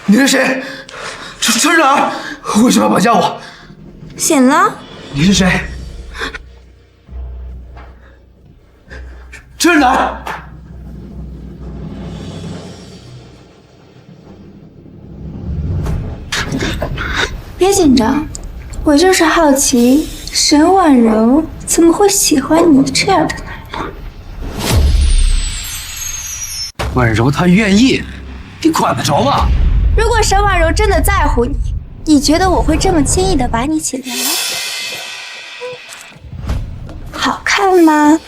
你是谁？这是哪儿？为什么要绑架我？醒了？你是谁？这是哪儿？别紧张，我就是好奇，沈婉柔怎么会喜欢你这样的男人？婉柔她愿意，你管得着吗？如果沈婉柔真的在乎你，你觉得我会这么轻易的把你请来？好看吗？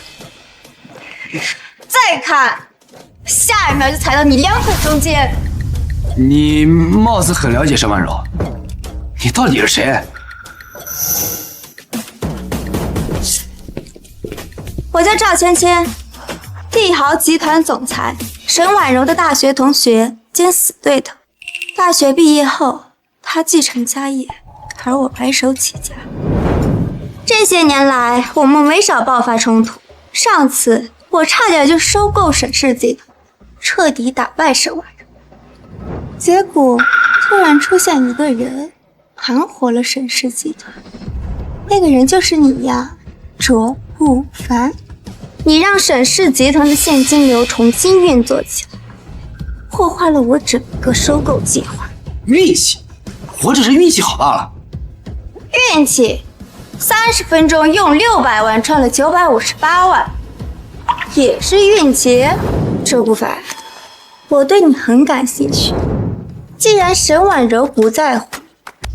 再看，下一秒就踩到你两腿中间。你貌似很了解沈婉柔，你到底是谁？我叫赵芊芊，帝豪集团总裁，沈婉柔的大学同学兼死对头。大学毕业后，她继承家业，而我白手起家。这些年来，我们没少爆发冲突。上次我差点就收购沈氏集团，彻底打败沈婉柔。结果突然出现一个人，盘活了沈氏集团。那个人就是你呀，卓不凡。你让沈氏集团的现金流重新运作起来，破坏了我整个收购计划。运气，我只是运气好罢了。运气，30分钟用600万赚了958万，也是运气。周不凡，我对你很感兴趣。既然沈婉柔不在乎，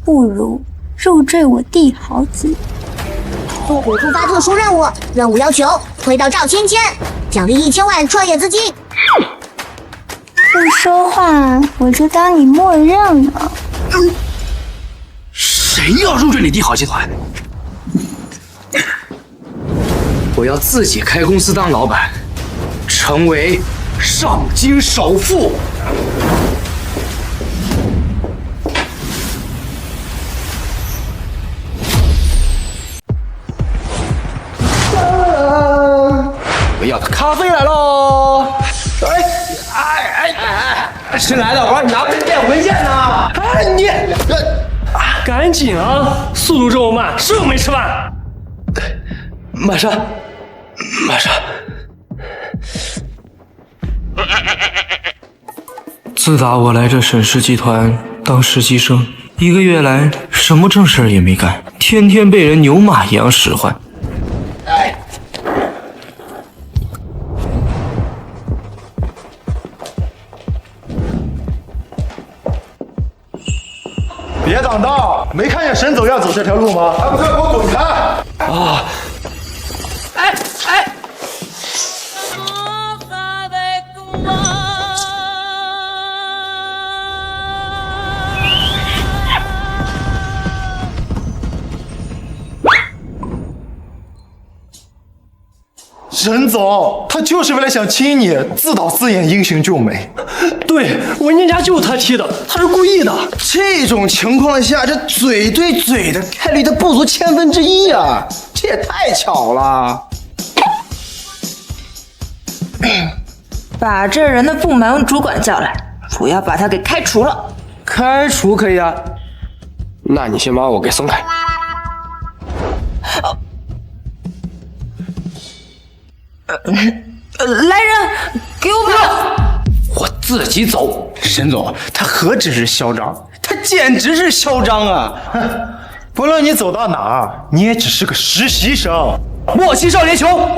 不如入赘我帝豪集。复古突发特殊任务，任务要求推到赵芊芊，奖励1000万创业资金。不说话，我就当你默认了。谁要入赘你帝豪集团？我要自己开公司当老板，成为上京首富。我要的咖啡来喽！谁来的？我让你拿文件呢！哎，你赶紧啊！速度这么慢，是又没吃饭？马上。自打我来这沈氏集团当实习生，1个月来什么正事也没干，天天被人牛马一样使唤。别挡道！没看见沈总要走这条路吗？还不快给我滚开！啊！哎！沈总，他就是为了想亲你，自导自演英雄救美。对，文件夹就是他踢的，他是故意的。这种情况下，这嘴对嘴的概率它不足1/1000啊！这也太巧了。把这人的部门主管叫来，我要把他给开除了。开除可以啊，那你先把我给松开。来人，给我把！我自己走。沈总，他何止是嚣张，他简直是嚣张啊！不论你走到哪儿，你也只是个实习生。莫欺少年穷。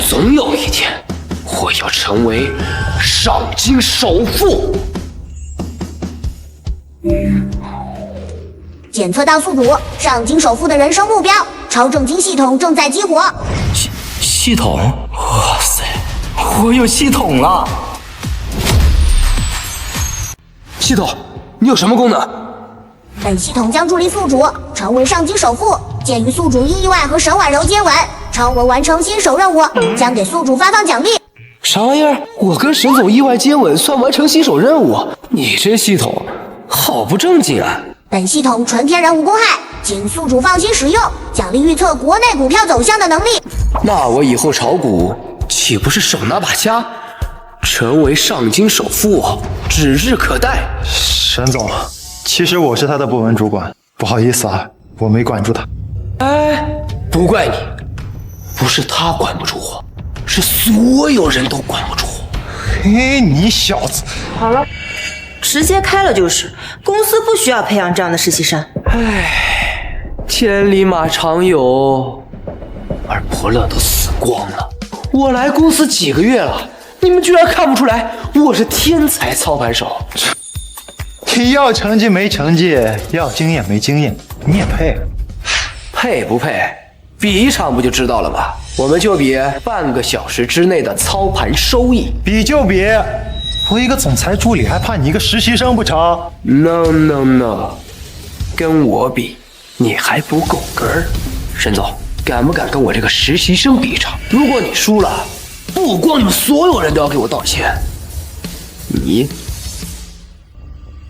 总有一天，我要成为上京首富。检测到宿主上京首富的人生目标，超重金系统正在激活。系统？哇塞，我有系统了！系统，你有什么功能？本系统将助力宿主成为上京首富。鉴于宿主因意外和沈婉柔接吻，超额完成新手任务，将给宿主发放奖励。啥玩意儿？我跟沈总意外接吻算完成新手任务？你这系统好不正经啊！本系统纯天然无公害，请宿主放心使用。奖励预测国内股票走向的能力。那我以后炒股岂不是手拿把掐，成为上京首富指日可待？沈总，其实我是他的部门主管，不好意思啊，我没管住他。哎，不怪你，不是他管不住我，是所有人都管不住我。嘿，你小子！好了，直接开了就是，公司不需要培养这样的实习生。唉，千里马常有，而伯乐都死光了。我来公司几个月了，你们居然看不出来我是天才操盘手？你要成绩没成绩，要经验没经验，你也配？配不配？比一场不就知道了吗？我们就比半个小时之内的操盘收益。比就比，我一个总裁助理还怕你一个实习生不成 ？No No No， 跟我比，你还不够格儿。沈总，敢不敢跟我这个实习生比一场？如果你输了，不光你们所有人都要给我道歉，你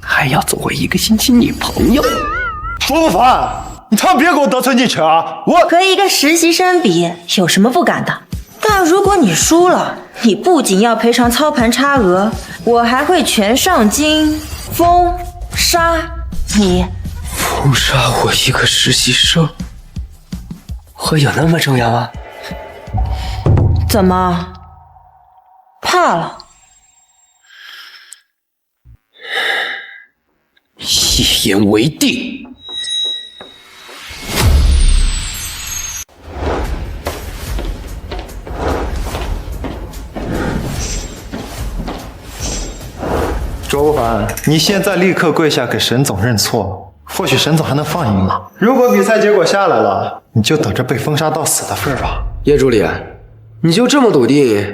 还要做我1个星期女朋友。卓不凡，你他妈别给我得寸进尺啊！我和一个实习生比，有什么不敢的？但如果你输了，你不仅要赔偿操盘差额，我还会全上京封杀你。封杀我一个实习生，会有那么重要吗？怎么？怕了？一言为定。卓不凡，你现在立刻跪下给沈总认错，或许沈总还能放你一马。如果比赛结果下来了，你就等着被封杀到死的份儿吧。叶助理，你就这么笃定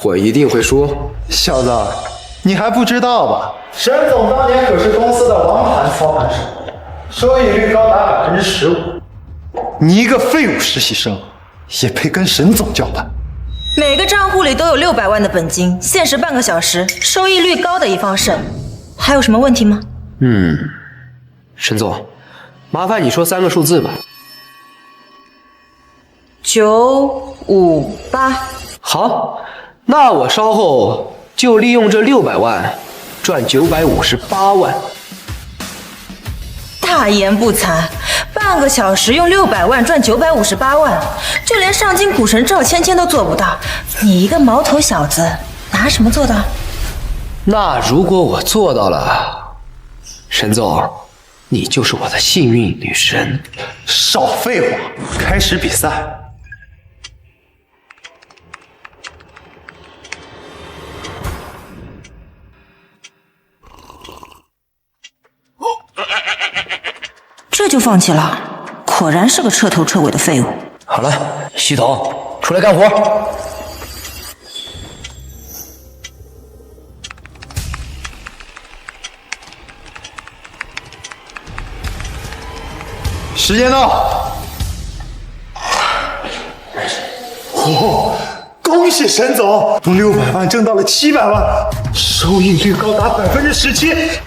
我一定会输？小子，你还不知道吧？沈总当年可是公司的王牌操盘手，收益率高达15%。你一个废物实习生，也配跟沈总叫板？每个账户里都有600万的本金，限时半个小时，收益率高的一方胜。还有什么问题吗？沈总，麻烦你说3个数字吧。958。好，那我稍后就利用这600万赚958万。大言不惭，半个小时用600万赚958万，就连上京股神赵芊芊都做不到，你一个毛头小子拿什么做到？那如果我做到了，沈总，你就是我的幸运女神。少废话，开始比赛。这就放弃了，果然是个彻头彻尾的废物。好了，系统出来干活。时间到。哦，恭喜沈总，从600万挣到了700万，收益率高达17%，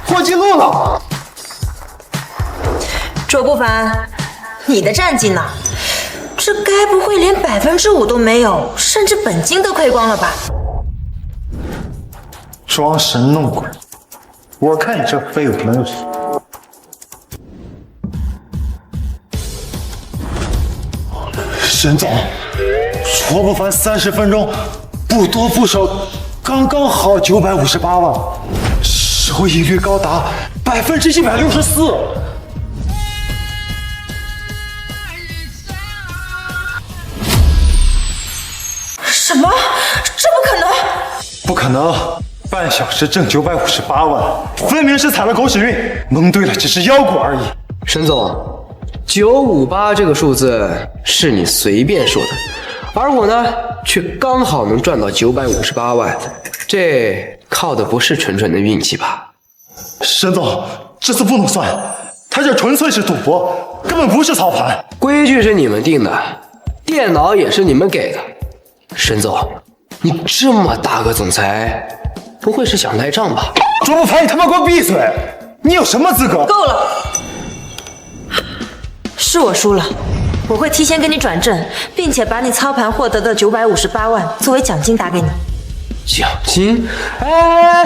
破纪录了。卓不凡，你的战绩呢？这该不会连5%都没有，甚至本金都亏光了吧？装神弄鬼，我看你这废物能有谁？沈总，卓不凡30分钟不多不少，刚刚好958万，收益率高达164%。什么？这不可能！不可能，半小时挣958万，分明是踩了狗屎运，蒙对了只是腰果而已。沈总，958这个数字是你随便说的，而我呢，却刚好能赚到958万，这靠的不是纯纯的运气吧？沈总，这次不能算，他这纯粹是赌博，根本不是操盘。规矩是你们定的，电脑也是你们给的。沈总，你这么大个总裁，不会是想赖账吧？卓不凡，你他妈给我闭嘴！你有什么资格？够了，是我输了，我会提前给你转正，并且把你操盘获得的958万作为奖金打给你。奖金？哎，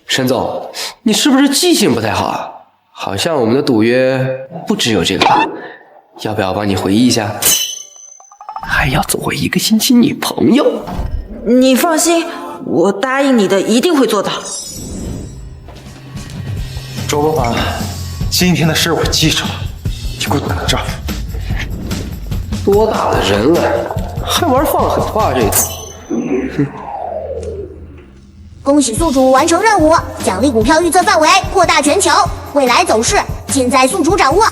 沈总，你是不是记性不太好啊？好像我们的赌约不只有这个吧？要不要帮你回忆一下？还要做我1个星期女朋友？你放心，我答应你的一定会做到。周伯凡，今天的事我记着了，你给我等着。多大的人了，还玩放狠话这次？恭喜宿主完成任务，奖励股票预测范围扩大全球，未来走势尽在宿主掌握。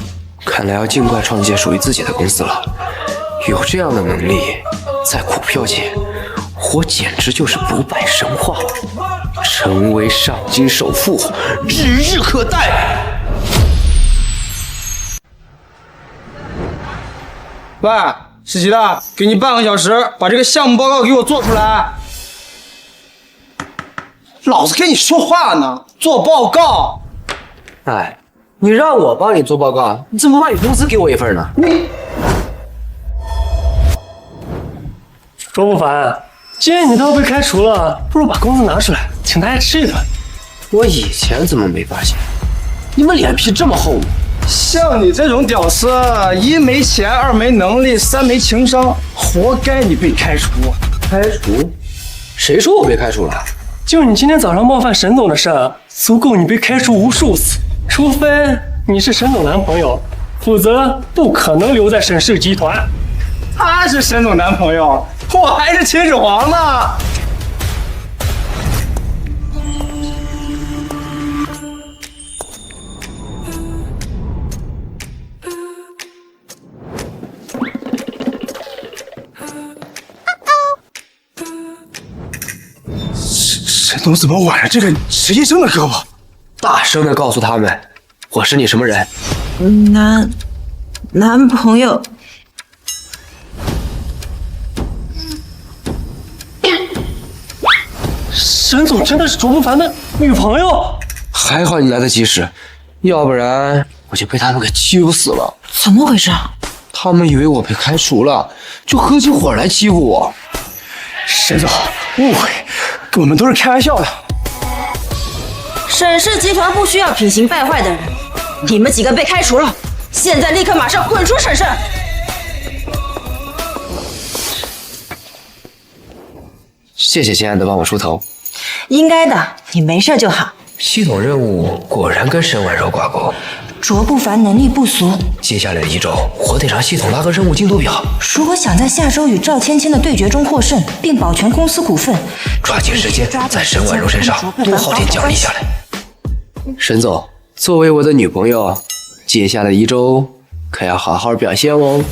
看来要尽快创建属于自己的公司了。有这样的能力，在股票界，我简直就是不败神话，成为上京首富指日可待。喂，实习的，给你半个小时，把这个项目报告给我做出来。老子跟你说话呢，做报告。哎，你让我帮你做报告，你怎么不把你工资给我一份呢？卓不凡，既然你都要被开除了，不如把工资拿出来，请大家吃一顿。我以前怎么没发现？你们脸皮这么厚吗？像你这种屌丝，1没钱，2没能力，3没情商，活该你被开除。开除？谁说我被开除了？就你今天早上冒犯沈总的事儿，足够你被开除无数次。除非你是沈总男朋友，否则不可能留在沈氏集团。他是沈总男朋友，我还是秦始皇呢。沈总怎么挽着这个实习生的胳膊？大声的告诉他们，我是你什么人？男朋友。沈总真的是卓不凡的女朋友？还好你来得及时，要不然我就被他们给欺负死了。怎么回事啊？他们以为我被开除了，就合起伙来欺负我。沈总，误会，我们都是开玩笑的。沈氏集团不需要品行败坏的人，你们几个被开除了，现在立刻马上滚出沈氏！谢谢亲爱的帮我出头。应该的，你没事就好。系统任务果然跟沈婉柔挂钩。卓不凡能力不俗，接下来的1周，我得让系统拉个任务进度表。如果想在下周与赵芊芊的对决中获胜，并保全公司股份，抓紧时间在沈婉柔身上多耗点奖励下来。沈总，作为我的女朋友，接下来1周可要好好表现哦。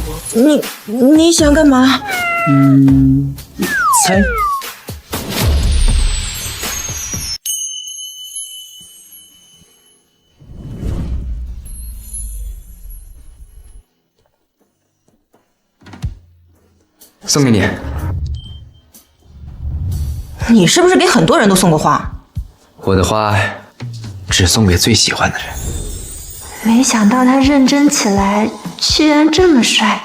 你想干嘛？猜。送给你。你是不是给很多人都送过花？我的花只送给最喜欢的人。没想到他认真起来居然这么帅。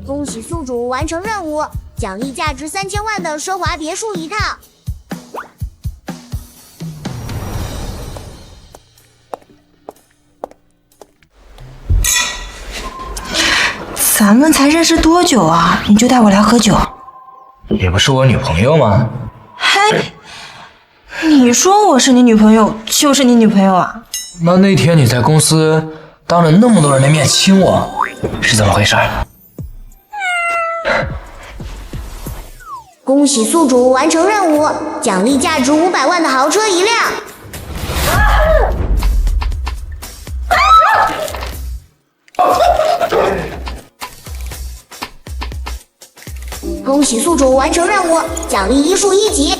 恭喜宿主完成任务，奖励价值3000万的奢华别墅1套。咱们才认识多久啊？你就带我来喝酒？也不是我女朋友吗？嘿，你说我是你女朋友，就是你女朋友啊？那天你在公司当着那么多人的面亲我，是怎么回事？恭喜宿主完成任务，奖励价值500万的豪车1辆。恭喜宿主完成任务，奖励医术1级。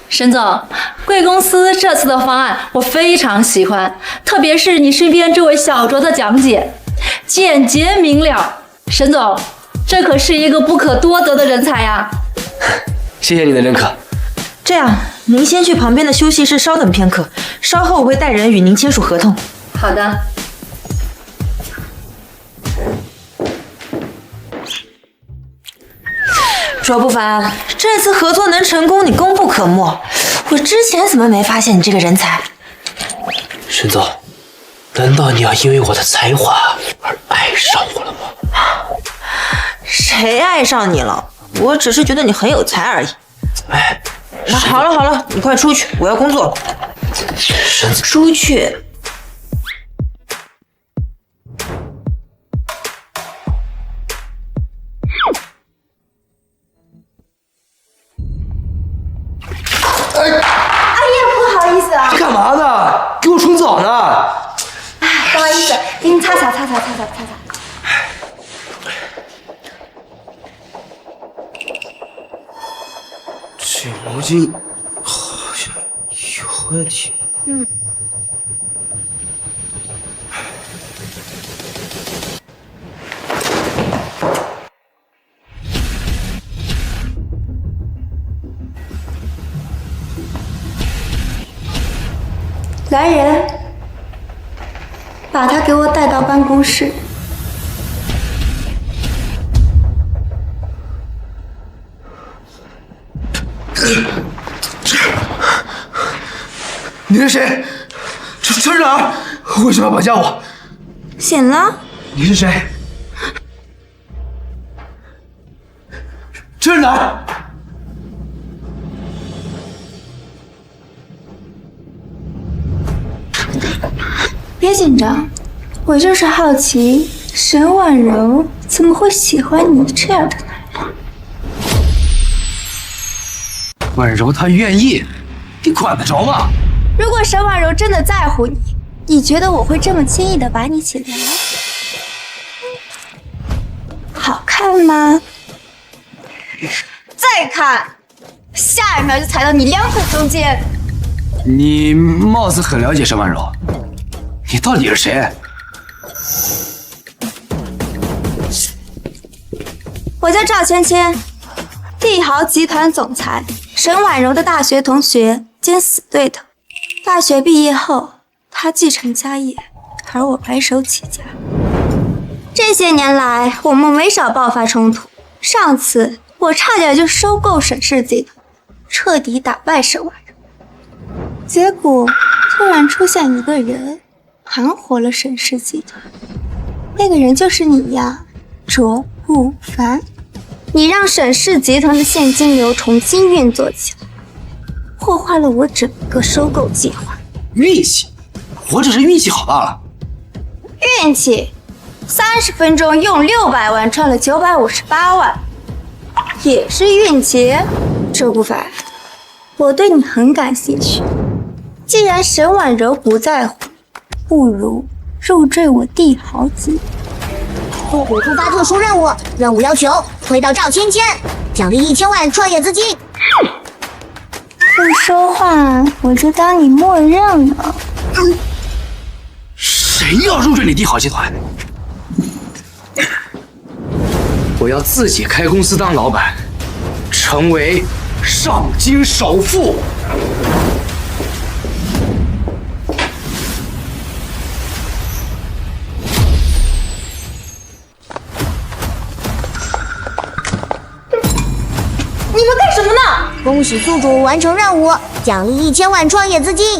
沈总，贵公司这次的方案我非常喜欢，特别是你身边这位小卓的讲解，简洁明了。沈总，这可是一个不可多得的人才呀！谢谢你的认可。这样，您先去旁边的休息室稍等片刻，稍后我会带人与您签署合同。好的。卓不凡，这次合作能成功，你功不可没。我之前怎么没发现你这个人才？沈总，难道你要因为我的才华而爱上我了吗？谁爱上你了？我只是觉得你很有才而已。哎，好了，你快出去，我要工作了。沈总，出去。哎呀，不好意思啊！干嘛呢？给我冲澡呢？哎，不好意思，给你擦擦。这毛巾好像有问题。来人，把他给我带到办公室。你是谁？这是哪儿？为什么要绑架我？醒了？你是谁？这是哪儿？别紧张，我就是好奇，沈婉柔怎么会喜欢你这样的男人？婉柔她愿意，你管得着吗？如果沈婉柔真的在乎你，你觉得我会这么轻易的把你起来？好看吗？再看，下一秒就踩到你两腿中间。你貌似很了解沈婉柔，你到底是谁？我叫赵芊芊，帝豪集团总裁，沈婉柔的大学同学兼死对头。大学毕业后，她继承家业，而我白手起家。这些年来，我们没少爆发冲突。上次我差点就收购沈氏集团，彻底打败沈婉柔。结果突然出现一个人，盘活了沈氏集团。那个人就是你呀，卓不凡。你让沈氏集团的现金流重新运作起来，破坏了我整个收购计划。运气，我只是运气好罢了。运气，30分钟用600万赚了958万，也是运气。周不凡，我对你很感兴趣。既然沈婉柔不在乎，不如入赘我帝豪集。复古突发特殊任务，任务要求推到赵芊芊，奖励1000万创业资金。不说话，我就当你默认了。谁要入赘你帝豪集团？我要自己开公司当老板，成为上京首富。你们干什么呢？恭喜宿主完成任务，奖励1000万创业资金。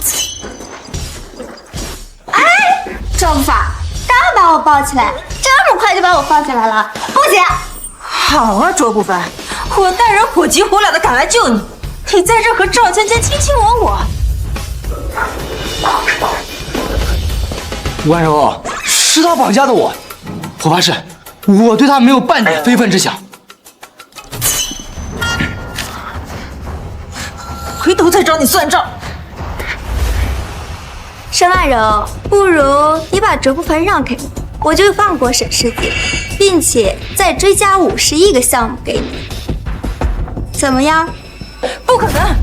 哎，周不凡，刚把我抱起来，这么快就把我放起来了，不行！好啊，卓不凡，我带人火急火燎的赶来救你，你在这和赵芊芊卿卿我我。婉柔，是他绑架的我，我发誓，我对他没有半点非分之想。回头再找你算账。沈婉柔，不如你把卓不凡让给我，我就放过沈世界，并且再追加51个项目给你，怎么样？不可能，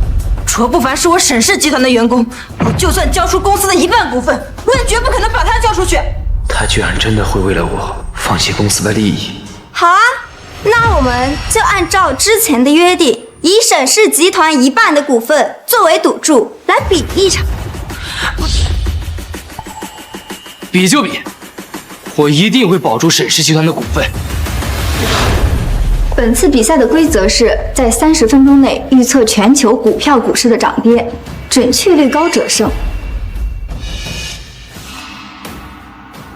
卓不凡是我沈氏集团的员工，我就算交出公司的1半股份，我也绝不可能把他交出去。他居然真的会为了我放弃公司的利益。好啊，那我们就按照之前的约定，以沈氏集团1半的股份作为赌注来比一场。比就比，我一定会保住沈氏集团的股份。本次比赛的规则是在30分钟内预测全球股票股市的涨跌，准确率高者胜。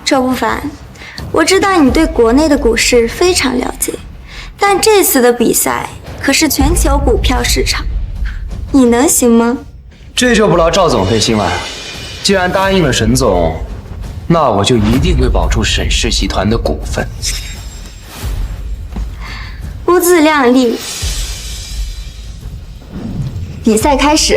周不凡，我知道你对国内的股市非常了解，但这次的比赛可是全球股票市场，你能行吗？这就不劳赵总费心了。既然答应了沈总，那我就一定会保住沈氏集团的股份。不自量力。比赛开始。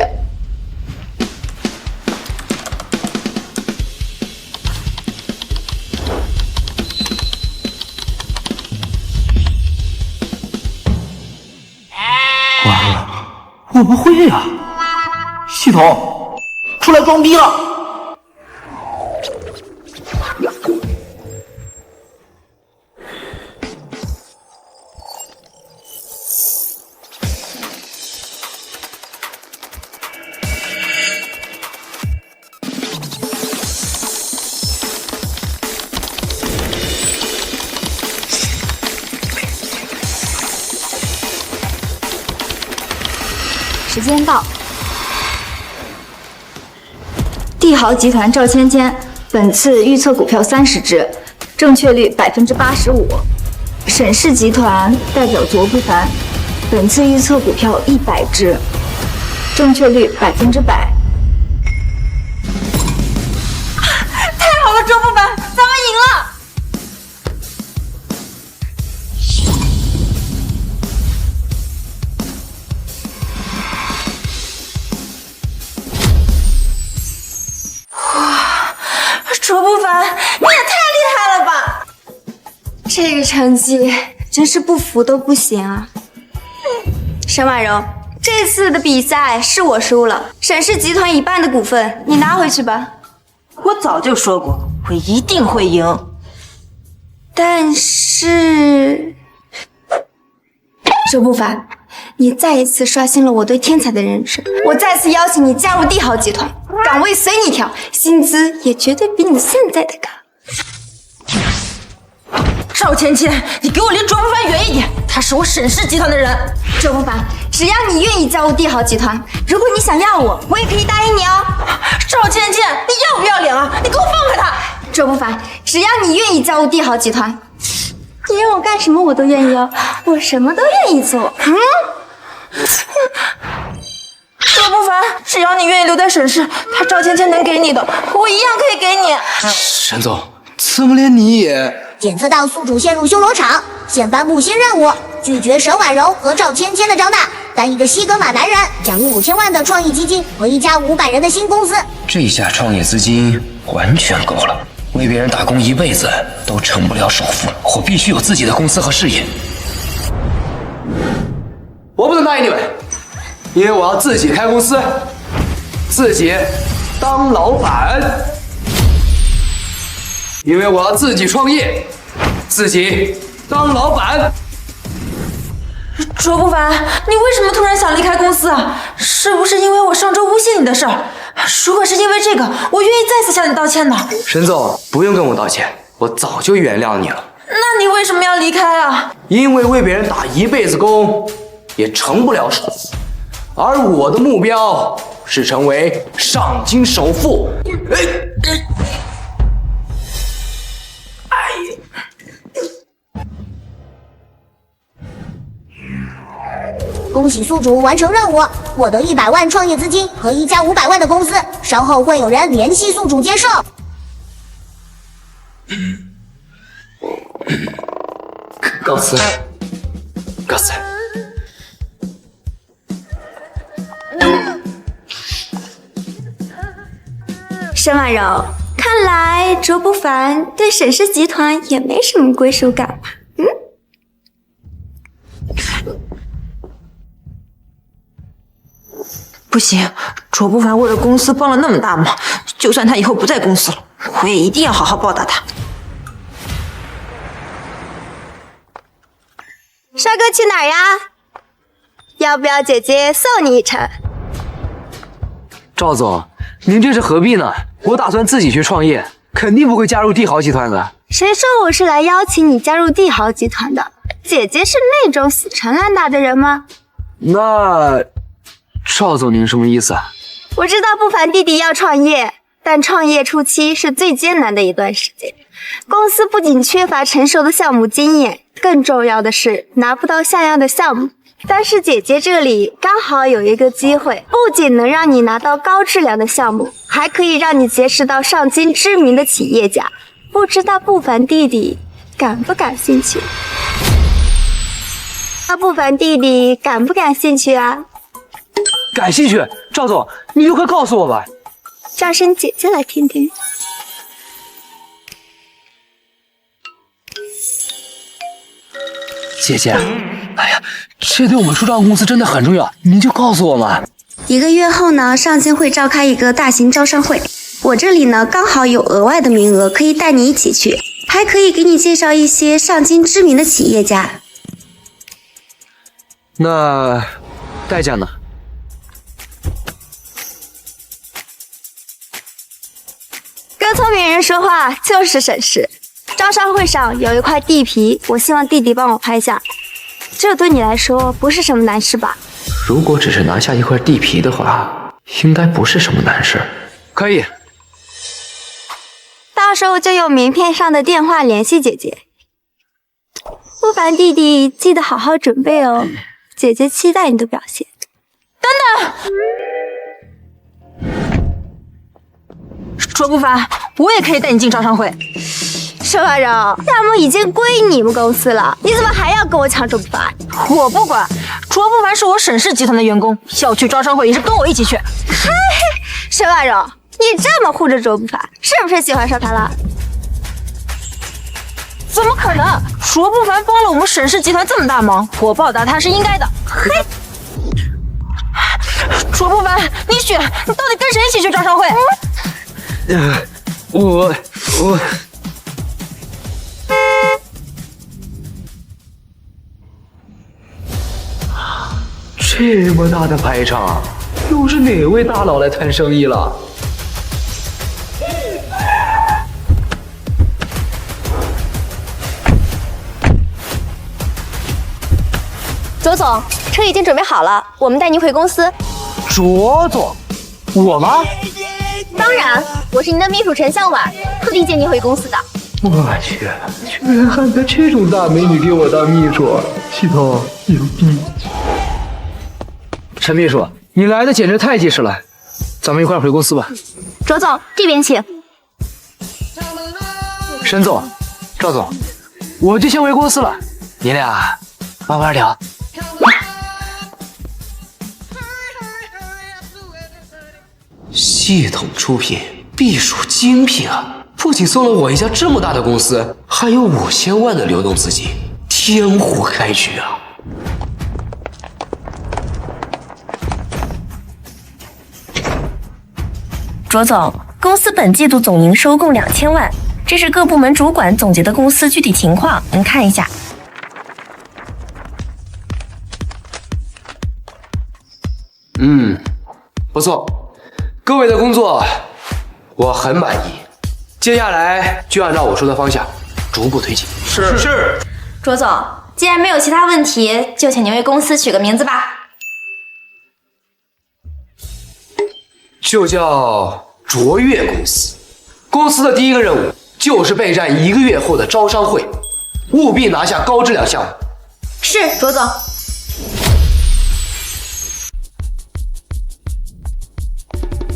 完了，我不会呀！系统，出来装逼了！时间到。帝豪集团赵芊芊，本次预测股票30只，正确率85%。沈氏集团代表卓不凡，本次预测股票100只，正确率100%。太好了，周不凡，咱们赢了！卓不凡，你也太厉害了吧！这个成绩真是不服都不行啊！沈婉柔，这次的比赛是我输了，沈氏集团1半的股份你拿回去吧。我早就说过，我一定会赢。但是，周不凡，你再一次刷新了我对天才的认识。我再次邀请你加入帝豪集团，岗位随你挑，薪资也绝对比你现在的高。赵芊芊，你给我离卓不凡远一点，他是我沈氏集团的人。周不凡，只要你愿意加入帝豪集团，如果你想要我，我也可以答应你哦。赵芊芊，你要不要脸啊？你给我放开他！周不凡，只要你愿意加入帝豪集团，你让我干什么我都愿意哦，我什么都愿意做。周不凡，只要你愿意留在沈氏，他赵芊芊能给你的，我一样可以给你。沈总，怎么连你也？检测到宿主陷入修罗场，现颁布新任务：拒绝沈婉柔和赵芊芊的招纳，单一个西格玛男人奖励5000万的创意基金和一家500人的新公司。这下创业资金完全够了，为别人打工一辈子都成不了首富。我必须有自己的公司和事业。我不能答应你们，因为我要自己开公司，自己当老板。因为我要自己创业，自己当老板。卓不凡，你为什么突然想离开公司啊？是不是因为我上周诬陷你的事儿？如果是因为这个，我愿意再次向你道歉的。沈总，不用跟我道歉，我早就原谅你了。那你为什么要离开啊？因为为别人打一辈子工，也成不了首富，而我的目标是成为上京首富。恭喜宿主完成任务，获得100万创业资金和一家500万的公司。稍后会有人联系宿主接受。告辞，告辞。沈婉柔，看来卓不凡对沈氏集团也没什么归属感吧？不行，卓不凡为了公司帮了那么大忙，就算他以后不在公司了，我也一定要好好报答他。去哪儿呀？要不要姐姐送你一程？赵总，您这是何必呢？我打算自己去创业，肯定不会加入帝豪集团的。谁说我是来邀请你加入帝豪集团的？姐姐是那种死缠烂打的人吗？那赵总您什么意思啊？我知道不凡弟弟要创业，但创业初期是最艰难的一段时间。公司不仅缺乏成熟的项目经验，更重要的是拿不到像样的项目。但是姐姐这里刚好有一个机会，不仅能让你拿到高质量的项目，还可以让你结识到上京知名的企业家。不知道不凡弟弟感不感兴趣？不凡弟弟感不感兴趣啊？感兴趣，赵总，你就快告诉我吧。叫声姐姐来听听。姐姐，哎呀，这对我们书照公司真的很重要，您就告诉我嘛。1个月后呢，上京会召开一个大型招商会，我这里呢刚好有额外的名额，可以带你一起去，还可以给你介绍一些上京知名的企业家。那代价呢？跟聪明人说话就是省事。招商会上有一块地皮，我希望弟弟帮我拍下，这对你来说不是什么难事吧？如果只是拿下一块地皮的话，应该不是什么难事。可以，到时候就用名片上的电话联系姐姐。不凡弟弟，记得好好准备哦，姐姐期待你的表现。等等，卓不凡，我也可以带你进招商会。盛婉柔，项目已经归你们公司了，你怎么还要跟我抢卓不凡？我不管，卓不凡是我沈氏集团的员工，要去招商会也是跟我一起去。嘿，盛婉柔，你这么护着卓不凡，是不是喜欢上他了？怎么可能？卓不凡帮了我们沈氏集团这么大忙，我报答他是应该的。嘿，卓不凡，你选，你到底跟谁一起去招商会？我。这么大的排场，又是哪位大佬来谈生意了？卓总，车已经准备好了，我们带您回公司。卓总，我吗？当然，我是您的秘书陈向晚，特地接您回公司的。我去，居然还有这种大美女给我当秘书，系统牛逼！陈秘书，你来的简直太及时了，咱们一块回公司吧。卓总，这边请。沈总，赵总，我就先回公司了，你俩慢慢聊。系统出品，必属精品啊！不仅送了我一家这么大的公司，还有5000万的流动资金，天户开局啊！卓总，公司本季度总营收共2000万，这是各部门主管总结的公司具体情况，您看一下。不错，各位的工作我很满意，接下来就按照我说的方向逐步推进。是。卓总，既然没有其他问题，就请您为公司取个名字吧。就叫卓越公司。公司的第一个任务就是备战1个月后的招商会，务必拿下高质量项目。是，卓总。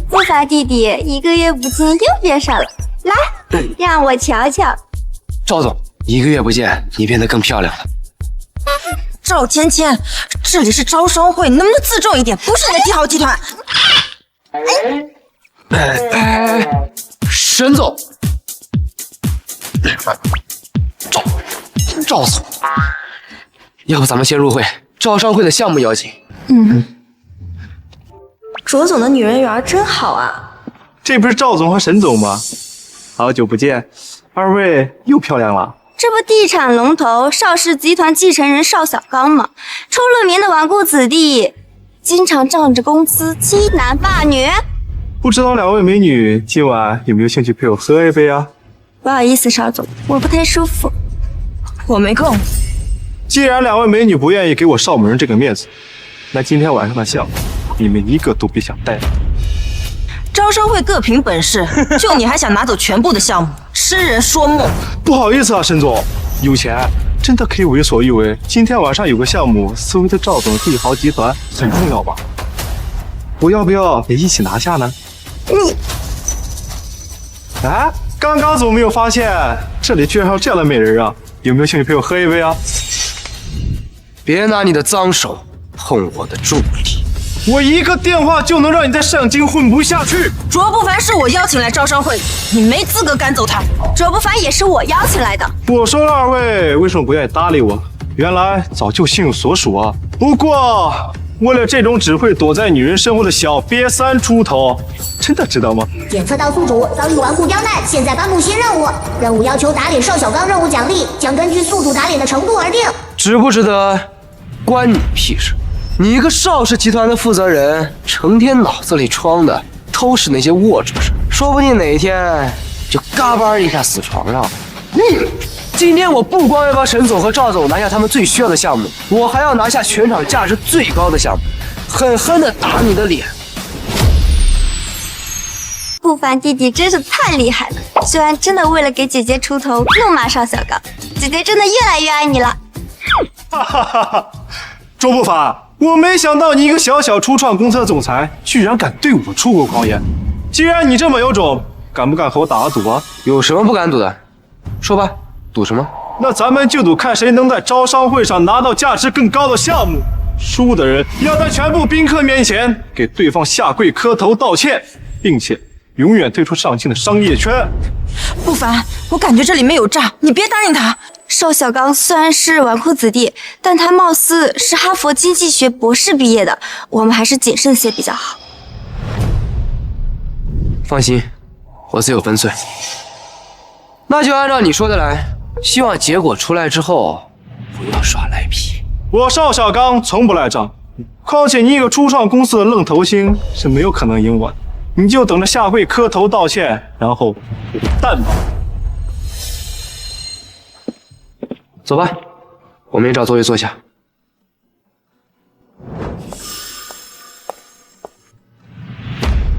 不凡弟弟1个月不见又变傻了，来，让我瞧瞧。赵总，1个月不见，你变得更漂亮了。赵芊芊，这里是招商会，你能不能自重一点？不是你的帝豪集团。沈总，赵总，要不咱们先入会，招商会的项目要紧。卓总的女人缘真好啊！这不是赵总和沈总吗？好久不见，二位又漂亮了。这不地产龙头邵氏集团继承人邵小刚吗？出了名的纨绔子弟，经常仗着公司欺男霸女。不知道两位美女今晚有没有兴趣陪我喝一杯啊？不好意思，邵总，我不太舒服。我没空。既然两位美女不愿意给我邵某人这个面子，那今天晚上的项目，你们一个都别想带走。招商会各凭本事，就你还想拿走全部的项目，痴人说梦。不好意思啊，沈总，有钱真的可以为所欲为。今天晚上有个项目，思维的赵总帝豪集团很重要吧？我要不要也一起拿下呢？你，哎，刚刚怎么没有发现这里居然还有这样的美人啊？有没有兴趣陪我喝一杯啊？别拿你的脏手碰我的助理。我一个电话就能让你在上京混不下去。卓不凡是我邀请来招商会的，你没资格赶走他。卓不凡也是我邀请来的。我说了，二位为什么不愿意搭理我？原来早就心有所属啊。不过为了这种只会躲在女人身后的小瘪三出头，真的知道吗？检测到宿主遭遇纨绔刁难，现在颁布新任务，任务要求打脸邵小刚，任务奖励将根据宿主打脸的程度而定。值不值得，关你屁事！你一个邵氏集团的负责人，成天脑子里装的都是那些龌龊事，说不定哪天就嘎巴一下死床上了。今天我不光要帮沈总和赵总拿下他们最需要的项目，我还要拿下全场价值最高的项目，狠狠地打你的脸。不凡弟弟真是太厉害了，居然真的为了给姐姐出头怒骂邵小刚，姐姐真的越来越爱你了。哈哈哈哈！周不凡，我没想到你一个小小初创公司的总裁，居然敢对我出口狂言。既然你这么有种，敢不敢和我打个赌啊？有什么不敢赌的？说吧，赌什么？那咱们就赌看谁能在招商会上拿到价值更高的项目。输的人要在全部宾客面前给对方下跪磕头道歉，并且永远退出上京的商业圈。不凡，我感觉这里面有诈，你别答应他。邵小刚虽然是纨绔子弟，但他貌似是哈佛经济学博士毕业的，我们还是谨慎些比较好。放心，我自有分寸。那就按照你说的来，希望结果出来之后不要耍赖皮。我邵小刚从不赖账，况且你一个初创公司的愣头青是没有可能赢我的。你就等着下跪磕头道歉，然后淡吧。走吧，我们也找座位坐下。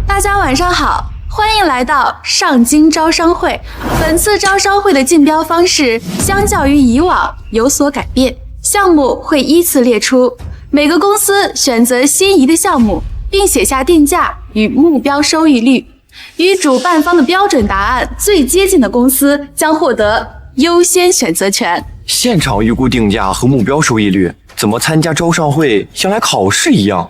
大家晚上好，欢迎来到上京招商会。本次招商会的竞标方式相较于以往有所改变，项目会依次列出，每个公司选择心仪的项目，并写下定价与目标收益率，与主办方的标准答案最接近的公司将获得优先选择权。现场预估定价和目标收益率，怎么参加招商会像来考试一样？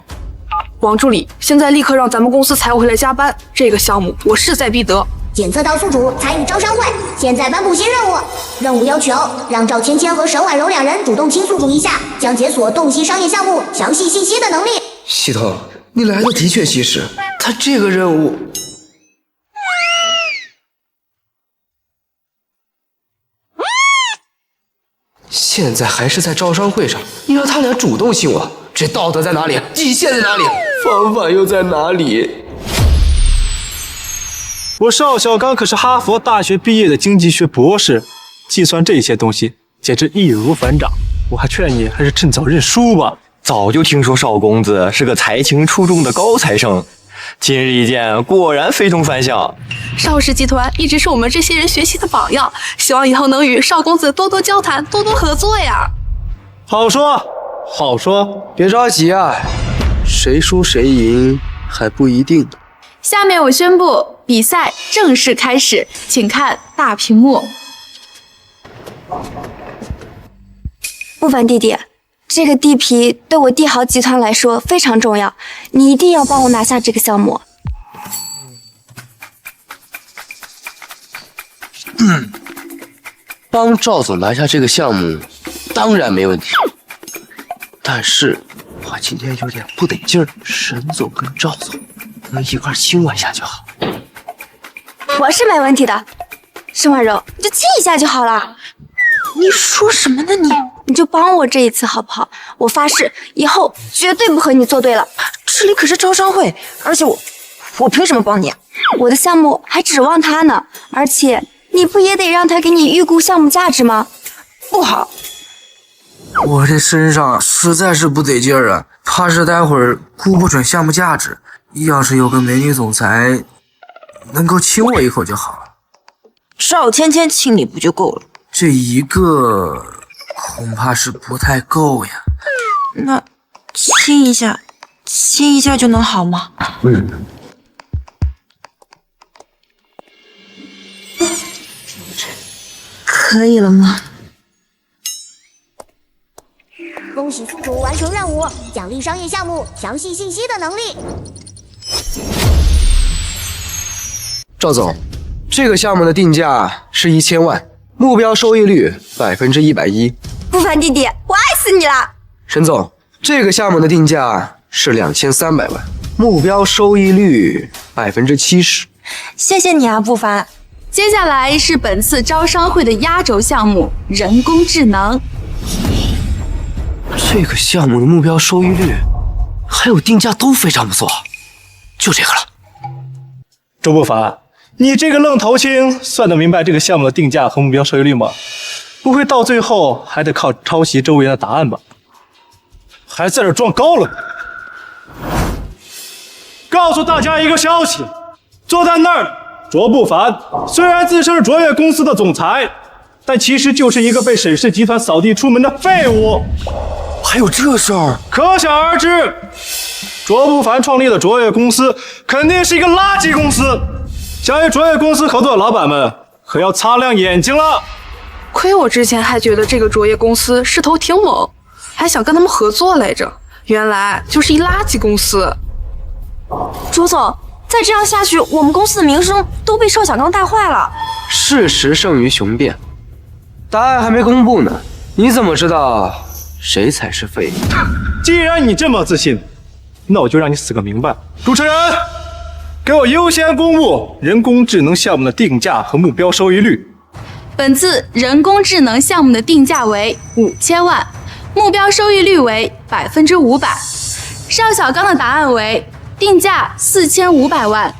王助理，现在立刻让咱们公司财务回来加班，这个项目我势在必得。检测到宿主参与招商会，现在颁布新任务，任务要求让赵芊芊和沈婉柔两人主动倾宿主一下，将解锁洞悉商业项目详细信息的能力。西腾，你来的的确及时，他这个任务。现在还是在招商会上，你让他俩主动信我，这道德在哪里？底线在哪里？方法又在哪里？我邵小刚可是哈佛大学毕业的经济学博士，计算这些东西简直易如反掌。我还劝你还是趁早认输吧。早就听说邵公子是个才情出众的高材生，今日一见，果然非同凡响。邵氏集团一直是我们这些人学习的榜样，希望以后能与邵公子多多交谈，多多合作呀。好说，好说，别着急啊，谁输谁赢还不一定呢。下面我宣布比赛正式开始，请看大屏幕。不凡弟弟，这个地皮对我帝豪集团来说非常重要，你一定要帮我拿下这个项目。帮赵总拿下这个项目当然没问题，但是我今天有点不得劲儿，沈总跟赵总能一块亲我一下就好。我是没问题的，沈婉柔，你就亲一下就好了。你说什么呢你？你就帮我这一次好不好？我发誓以后绝对不和你作对了。这里可是招商会，而且我凭什么帮你？我的项目还指望他呢，而且你不也得让他给你预估项目价值吗？不好，我这身上实在是不得劲儿啊，怕是待会儿估不准项目价值。要是有个美女总裁能够亲我一口就好了。赵芊芊亲你不就够了？这一个恐怕是不太够呀。那亲一下就能好吗？可以了吗？恭喜宿主完成任务，奖励商业项目详细信息的能力。赵总，这个项目的定价是1000万，目标收益率110%。不凡弟弟，我爱死你了！沈总，这个项目的定价是2300万，目标收益率70%。谢谢你啊，不凡。接下来是本次招商会的压轴项目——人工智能。这个项目的目标收益率还有定价都非常不错，就这个了。周不凡，你这个愣头青算得明白这个项目的定价和目标收益率吗？不会到最后还得靠抄袭周围的答案吧？还在这装高冷。告诉大家一个消息，坐在那儿的卓不凡虽然自称是卓越公司的总裁，但其实就是一个被沈氏集团扫地出门的废物。还有这事儿？可想而知，卓不凡创立的卓越公司肯定是一个垃圾公司。想与卓越公司合作的老板们可要擦亮眼睛了。亏我之前还觉得这个卓越公司势头挺猛，还想跟他们合作来着，原来就是一垃圾公司。卓总，再这样下去，我们公司的名声都被邵小刚带坏了。事实胜于雄辩，答案还没公布呢，你怎么知道谁才是废物？既然你这么自信，那我就让你死个明白。主持人，给我优先公布人工智能项目的定价和目标收益率。本次人工智能项目的定价为5000万，目标收益率为500%。邵小刚的答案为定价4500万，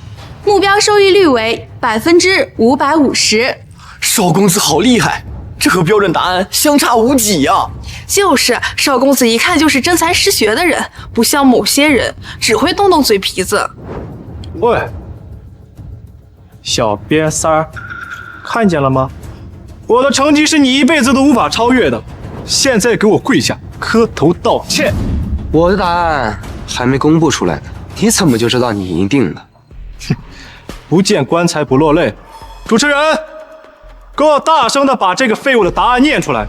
目标收益率为550%。邵公子好厉害，这和标准答案相差无几呀！就是邵公子一看就是真才实学的人，不像某些人只会动动嘴皮子。喂，小瘪三儿，看见了吗？我的成绩是你一辈子都无法超越的。现在给我跪下磕头道歉。我的答案还没公布出来呢，你怎么就知道你赢定了？哼，不见棺材不落泪。主持人，给我大声的把这个废物的答案念出来，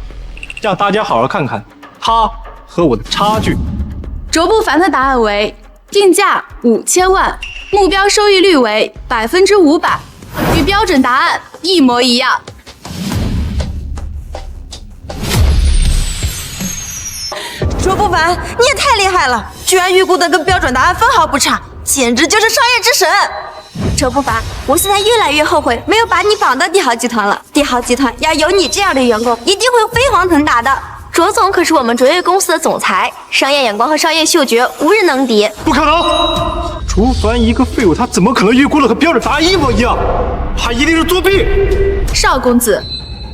让大家好好看看他和我的差距。卓不凡的答案为定价5000万，目标收益率为500%，与标准答案一模一样。卓不凡，你也太厉害了，居然预估的跟标准答案分毫不差，简直就是商业之神。卓不凡，我现在越来越后悔没有把你绑到帝豪集团了。帝豪集团要有你这样的员工，一定会飞黄腾达的。卓总可是我们卓越公司的总裁，商业眼光和商业嗅觉无人能敌。不可能！卓凡一个废物，他怎么可能预估的和标准答案一模一样？他一定是作弊！邵公子，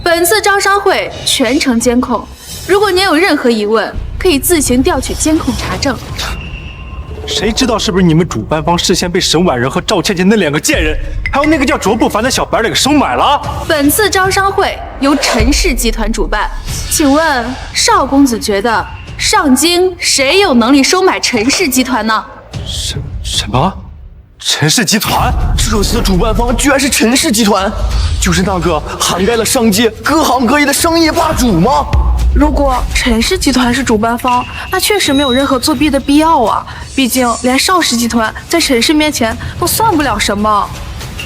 本次招商会全程监控，如果您有任何疑问，可以自行调取监控查证。谁知道是不是你们主办方事先被沈婉人和赵倩倩那两个贱人，还有那个叫卓不凡的小白脸给收买了？本次招商会由陈氏集团主办，请问邵公子觉得上京谁有能力收买陈氏集团呢？什么？陈氏集团？这次的主办方居然是陈氏集团，就是那个涵盖了商界各行各业的商业霸主吗？如果陈氏集团是主办方，那确实没有任何作弊的必要啊！毕竟连邵氏集团在陈氏面前都算不了什么。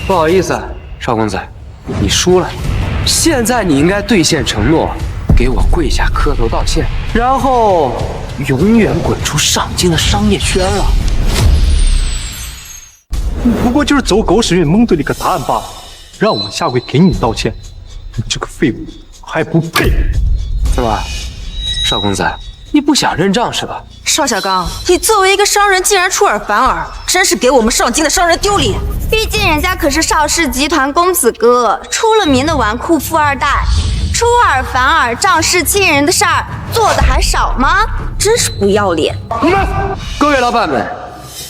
不好意思，邵公子，你输了。现在你应该兑现承诺，给我跪下磕头道歉，然后永远滚出上京的商业圈了。你不过就是走狗屎运蒙对了一个答案罢了，让我下回给你道歉。你这个废物！还不配。怎么，邵公子，你不想认账是吧？邵小刚，你作为一个商人，竟然出尔反尔，真是给我们上京的商人丢脸。毕竟人家可是邵氏集团公子哥，出了名的纨绔富二代，出尔反尔、仗势欺人的事儿做的还少吗？真是不要脸！各位老板们，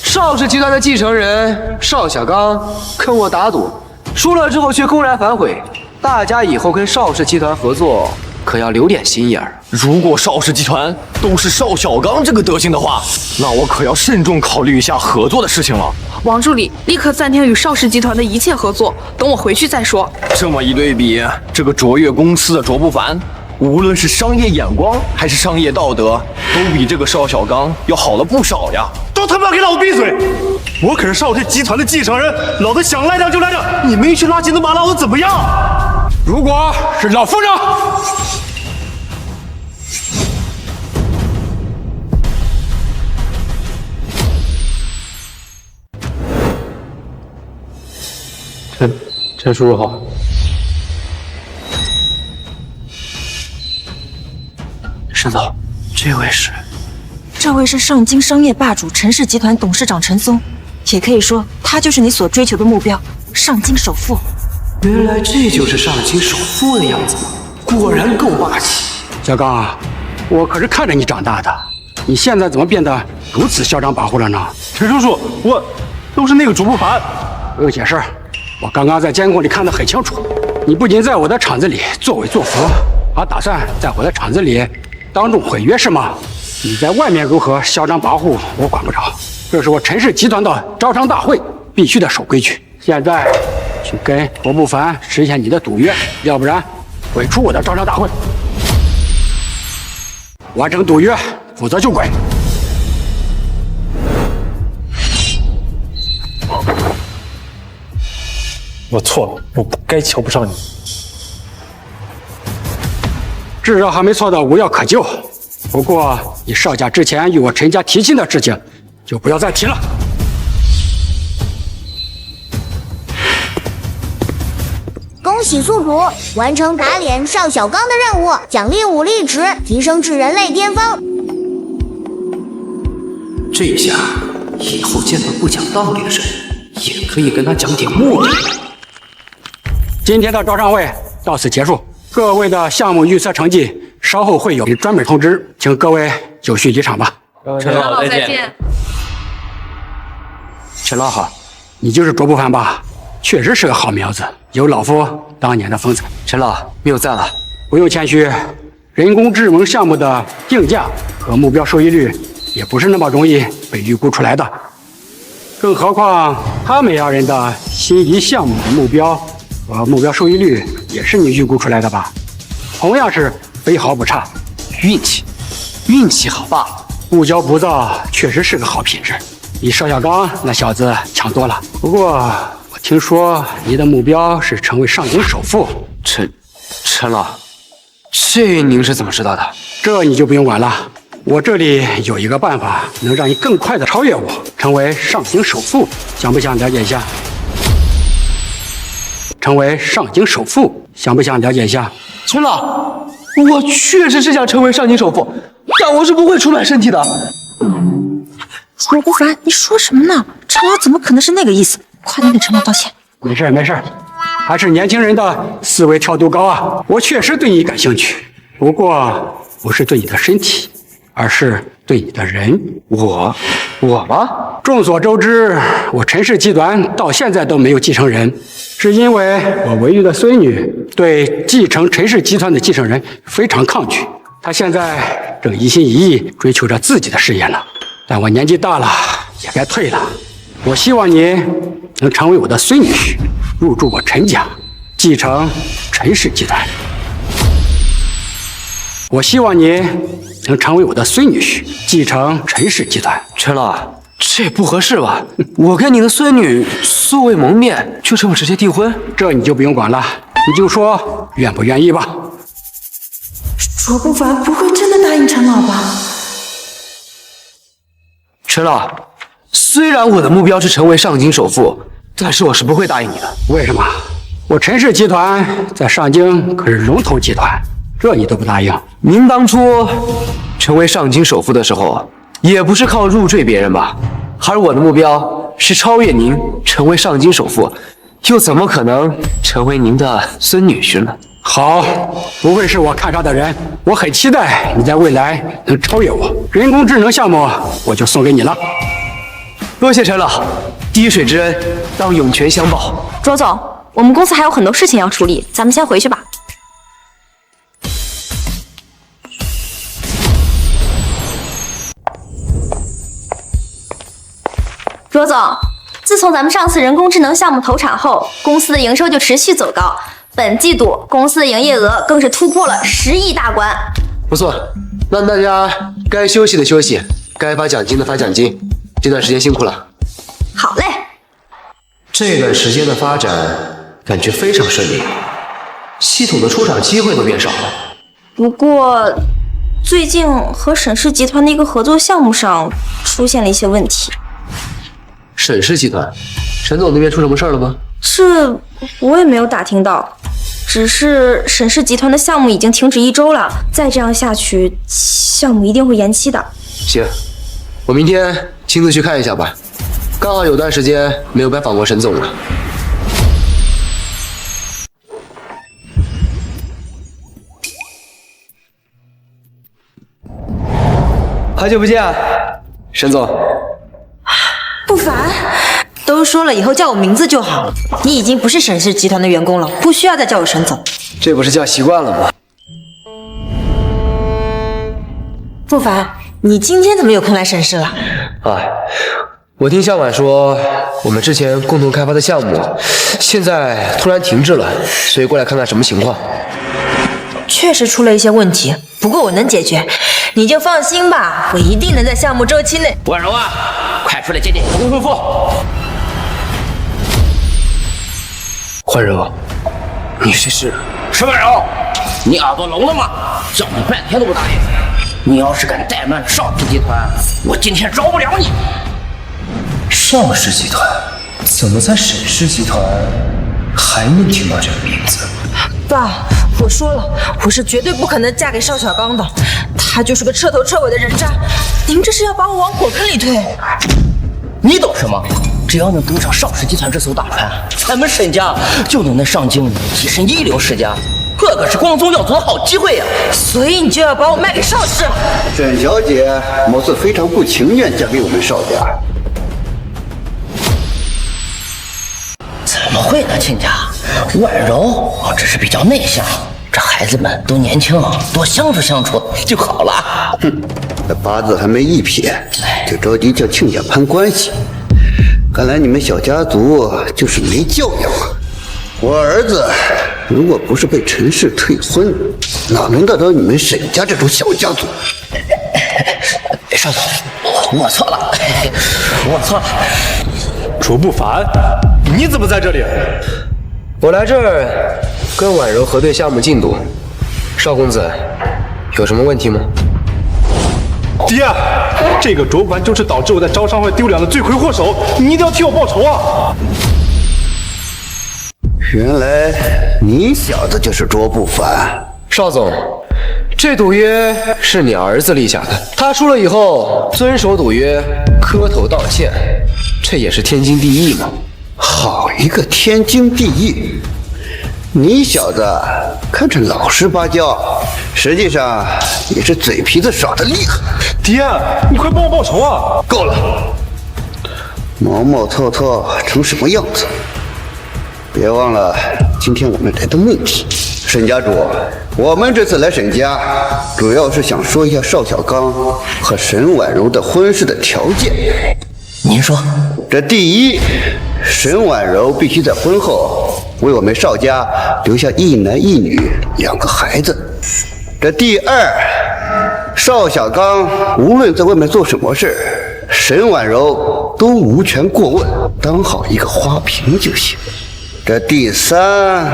邵氏集团的继承人邵小刚跟我打赌，输了之后却公然反悔，大家以后跟邵氏集团合作可要留点心眼儿。如果邵氏集团都是邵小刚这个德行的话，那我可要慎重考虑一下合作的事情了。王助理，立刻暂停与邵氏集团的一切合作，等我回去再说。这么一对比，这个卓越公司的卓不凡，无论是商业眼光还是商业道德，都比这个邵小刚要好了不少呀！都他妈给老子闭嘴！我可是邵氏集团的继承人，老子想赖账就赖账，你们一群垃圾能把老子怎么样？如果是老夫人，陈叔叔好。沈总，这位是？这位是上京商业霸主陈氏集团董事长陈松，也可以说他就是你所追求的目标——上京首富。原来这就是上京首富的样子吗？果然够霸气。小刚啊，我可是看着你长大的，你现在怎么变得如此嚣张跋扈了呢？陈叔叔，我都是那个卓不凡。不用解释，我刚刚在监控里看得很清楚，你不仅在我的厂子里作威作福，还打算在我的厂子里当众毁约是吗？你在外面如何嚣张跋扈，我管不着。这是我陈氏集团的招商大会，必须得守规矩。现在去跟卓不凡实现你的赌约，要不然滚出我的招商大会。完成赌约，否则就滚。我错了，我不该瞧不上你。至少还没错的无药可救。不过你邵家之前与我陈家提亲的事情，就不要再提了。恭喜宿主完成打脸邵小刚的任务，奖励武力值提升至人类巅峰。这下以后见到不讲道理的人，也可以跟他讲点目的。今天的招商会到此结束，各位的项目预测成绩稍后会有专门通知，请各位有序离场吧。陈老再见。陈老好，你就是卓不凡吧？确实是个好苗子，有老夫当年的风采。陈老谬赞了，不用谦虚，人工智能项目的定价和目标收益率也不是那么容易被预估出来的，更何况他们2人的心仪项目的目标和目标收益率也是你预估出来的吧？同样是分毫不差。运气好罢了。不骄不躁确实是个好品质，比邵小刚那小子强多了。不过我听说你的目标是成为上京首富。陈老，这您是怎么知道的？这你就不用管了。我这里有一个办法，能让你更快的超越我，成为上京首富，想不想了解一下？成为上京首富，想不想了解一下？陈老，我确实是想成为上京首富，但我是不会出卖身体的。卓不凡，你说什么呢？陈老怎么可能是那个意思？快点给陈老道歉。没事没事，还是年轻人的思维跳度高啊！我确实对你感兴趣，不过不是对你的身体，而是对你的人。我吗？众所周知，我陈氏集团到现在都没有继承人，是因为我唯一的孙女对继承陈氏集团的继承人非常抗拒。她现在正一心一意追求着自己的事业了，但我年纪大了，也该退了。我希望你能成为我的孙女婿，入驻我陈家，继承陈氏集团。我希望你能成为我的孙女婿，继承陈氏集团。陈老，这不合适吧？我跟你的孙女素未谋面，就这么直接订婚？这你就不用管了，你就说愿不愿意吧。卓不凡不会真的答应陈老吧？陈老，虽然我的目标是成为上京首富，但是我是不会答应你的。为什么？我陈氏集团在上京可是龙头集团，这你都不答应？您当初成为上京首富的时候，也不是靠入赘别人吧？而我的目标是超越您，成为上京首富，又怎么可能成为您的孙女婿呢？好，不会是我看上的人，我很期待你在未来能超越我。人工智能项目我就送给你了。多谢陈老，滴水之恩当涌泉相报。卓总，我们公司还有很多事情要处理，咱们先回去吧。卓总，自从咱们上次人工智能项目投产后，公司的营收就持续走高，本季度公司的营业额更是突破了10亿大关。不错，那大家该休息的休息，该发奖金的发奖金。这段时间辛苦了。好嘞。这段时间的发展感觉非常顺利，系统的出场机会都变少了。不过，最近和沈氏集团的一个合作项目上出现了一些问题。沈氏集团，沈总那边出什么事儿了吗？这我也没有打听到，只是沈氏集团的项目已经停止1周了，再这样下去，项目一定会延期的。行，我明天亲自去看一下吧，刚好有段时间没有拜访过沈总了。好久不见，沈总。不凡，都说了以后叫我名字就好。你已经不是沈氏集团的员工了，不需要再叫我沈总。这不是叫习惯了吗？不凡，你今天怎么有空来沈氏了？我听向晚说，我们之前共同开发的项目，现在突然停滞了，所以过来看看什么情况。确实出了一些问题，不过我能解决，你就放心吧，我一定能在项目周期内。婉柔啊，快出来见见你的未婚夫。婉柔，你这是？石婉柔，你耳朵聋了吗？叫你半天都不答应。你要是敢怠慢上市集团，我今天饶不了你。上市集团怎么在沈氏集团还能听到这个名字？爸，我说了，我是绝对不可能嫁给邵小刚的，他就是个彻头彻尾的人渣。您这是要把我往火坑里推？你懂什么？只要能登上邵氏集团这艘大船，咱们沈家就能在上京跻身一流世家，这可是光宗耀祖的好机会呀！所以你就要把我卖给邵氏？沈小姐貌似非常不情愿嫁给我们邵家。怎么会呢，亲家？婉柔只是比较内向，这孩子们都年轻，多相处相处就好了。哼，这八字还没一撇，就着急叫亲家攀关系，看来你们小家族就是没教养啊！我儿子如果不是被陈氏退婚，哪能得到你们沈家这种小家族？邵总，我错了，我错了。楚不凡，你怎么在这里？我来这儿跟婉柔核对项目进度。邵公子，有什么问题吗？爹，这个卓凡就是导致我在招商会丢脸的罪魁祸首，你一定要替我报仇啊！原来你小子就是卓不凡。邵总，这赌约是你儿子立下的，他输了以后遵守赌约，磕头道歉，这也是天经地义嘛。好一个天经地义！你小子看着老实巴交，实际上也是嘴皮子耍得厉害。爹，你快帮我报仇啊！够了，毛毛糙糙成什么样子？别忘了今天我们来的目的。沈家主，我们这次来沈家，主要是想说一下邵小刚和沈婉柔的婚事的条件。您说，这第一，沈婉柔必须在婚后为我们邵家留下一男一女2个孩子。这第二，邵小刚无论在外面做什么事，沈婉柔都无权过问，当好一个花瓶就行。这第三，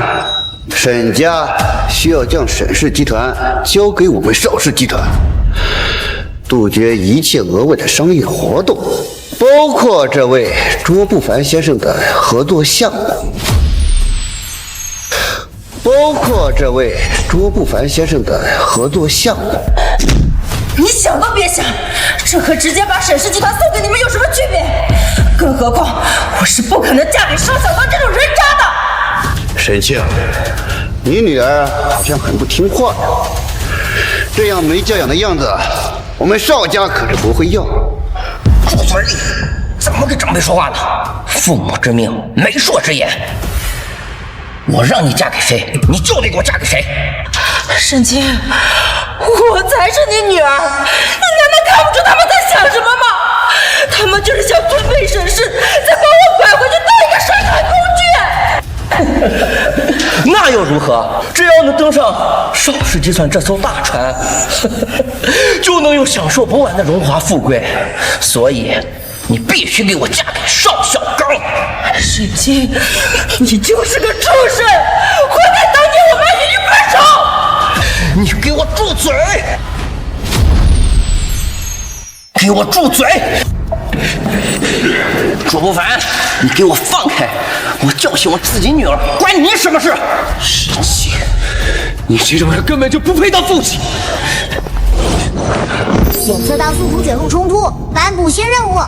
沈家需要将沈氏集团交给我们邵氏集团，杜绝一切额外的商业活动，包括这位卓不凡先生的合作项目。包括这位卓不凡先生的合作项目。你想都别想，这和直接把沈氏集团送给你们有什么区别？更何况，我是不可能嫁给邵小刚这种人渣的。沈庆，你女儿好像很不听话呀，这样没教养的样子，我们邵家可是不会要。住嘴！怎么跟长辈说话呢？父母之命，媒妁之言。我让你嫁给谁，你就得给我嫁给谁。沈清，我才是你女儿，你难道看不出他们在想什么吗？他们就是想吞并沈氏，再把我拐回去当一个生产工具。那又如何？只要能登上邵氏集团这艘大船，就能有享受不完的荣华富贵。所以，你必须给我嫁给邵小刚。沈清，你就是个畜生，活该当年我妈与你分手。你给我住嘴！给我住嘴！卓不凡，你给我放开！我教训我自己女儿，关你什么事？沈清，你这种人根本就不配当父亲。检测到宿主卷入冲突，颁布新任务。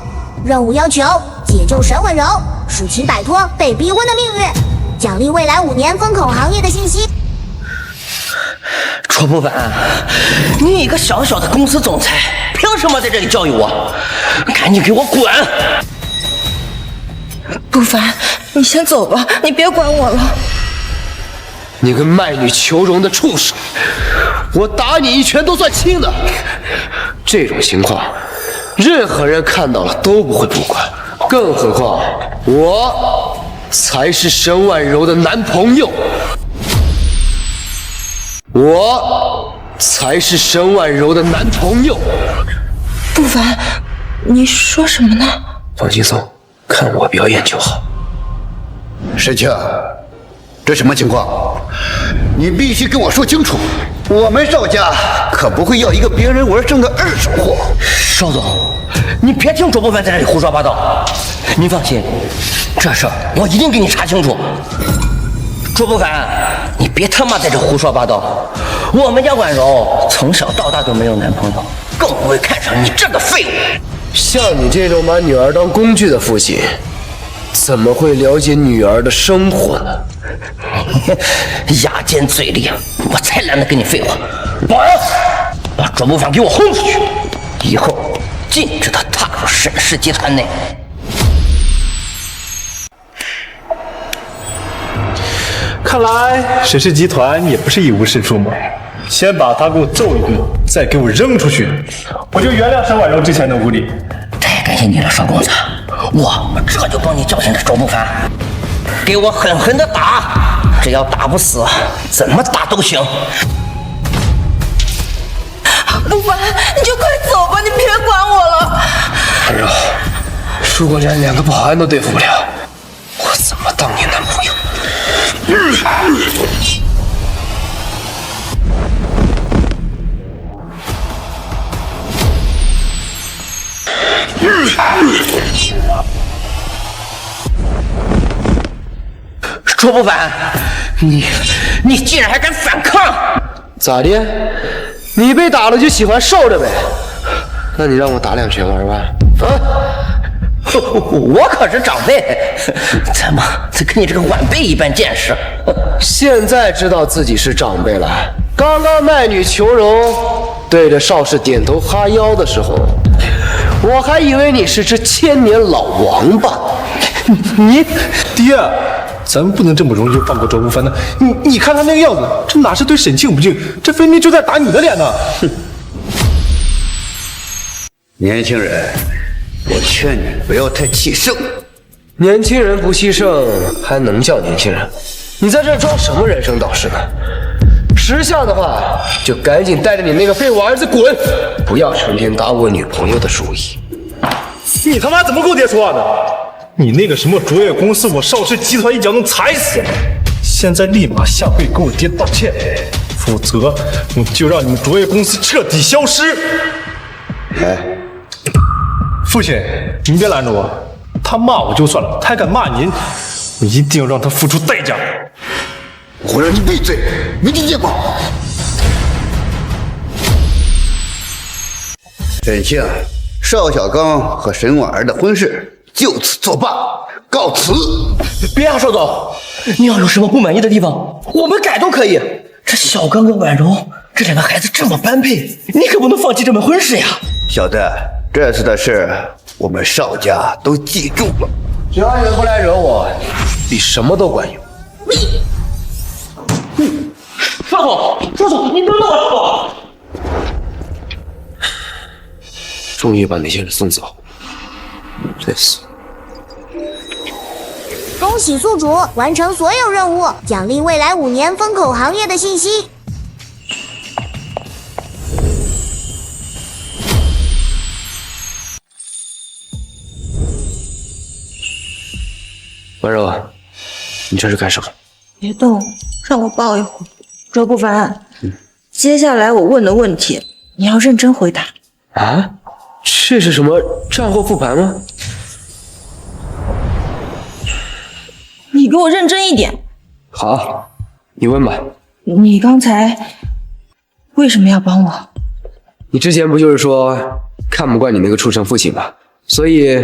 任务要求解救沈婉柔，使其摆脱被逼婚的命运，奖励未来5年风口行业的信息。卓不凡，你一个小小的公司总裁，凭什么在这里教育我？赶紧给我滚！不凡，你先走吧，你别管我了。你个卖女求荣的畜生，我打你一拳都算轻的。这种情况，任何人看到了都不会不管，更何况我才是沈婉柔的男朋友。我才是沈婉柔的男朋友。不凡，你说什么呢？放轻松，看我表演就好。沈清，这什么情况？你必须跟我说清楚。我们邵家可不会要一个别人玩剩的二手货。邵总，你别听卓不凡在这里胡说八道。您放心，这事儿我一定给你查清楚。卓不凡，你别他妈在这胡说八道！我们家婉柔从小到大都没有男朋友，更不会看上你这个废物。像你这种把女儿当工具的父亲，怎么会了解女儿的生活呢？牙尖嘴利，我才懒得跟你废话。保安，把卓不凡给我轰出去，以后禁止他踏入沈氏集团内。看来沈氏集团也不是一无是处嘛。先把他给我揍一顿，再给我扔出去，我就原谅沈婉柔之前的无礼。太感谢你了，邵公子，我这就帮你教训这卓不凡，给我狠狠的打，只要打不死，怎么打都行。不凡，你就快走吧，你别管我了。婉柔，如果连2个保安都对付不了，我怎么当你男朋友？卓不凡，你竟然还敢反抗！咋的？你被打了就喜欢受着呗？那你让我打2拳玩玩？啊！我可是长辈，怎么跟你这个晚辈一般见识？现在知道自己是长辈了。刚刚卖女求荣，对着邵氏点头哈腰的时候，我还以为你是只千年老王八。你爹，咱们不能这么容易就放过卓不凡的。你看他那个样子，这哪是对沈庆不敬，这分明就在打你的脸呢！哼！年轻人，我劝你不要太气盛。年轻人不气盛，还能叫年轻人？你在这装什么人生导师呢？识相的话，就赶紧带着你那个废物儿子滚，不要成天打我女朋友的主意。你他妈怎么跟我爹说话的？你那个什么卓越公司，我邵氏集团一脚能踩死！现在立马下跪给我爹道歉，否则我就让你们卓越公司彻底消失！哎，父亲，您别拦着我，他骂我就算了，他还敢骂您，我一定要让他付出代价！我会让你闭嘴，没听见吗？沈庆，邵小刚和沈婉儿的婚事就此作罢，告辞。别啊，邵总，你要有什么不满意的地方，我们改都可以。这小刚跟婉柔这两个孩子这么般配，你可不能放弃这门婚事呀！小子，这次的事我们邵家都记住了。只要你们不来惹我，比什么都管用。邵总，你等等我！终于把那些人送走，这次。恭喜宿主完成所有任务，奖励未来5年风口行业的信息。婉柔，你这是干什么？别动，让我抱一会儿。周不凡，接下来我问的问题，你要认真回答。啊？这是什么战后复盘吗？你给我认真一点。好，你问吧。你刚才为什么要帮我？你之前不就是说看不惯你那个畜生父亲吗？所以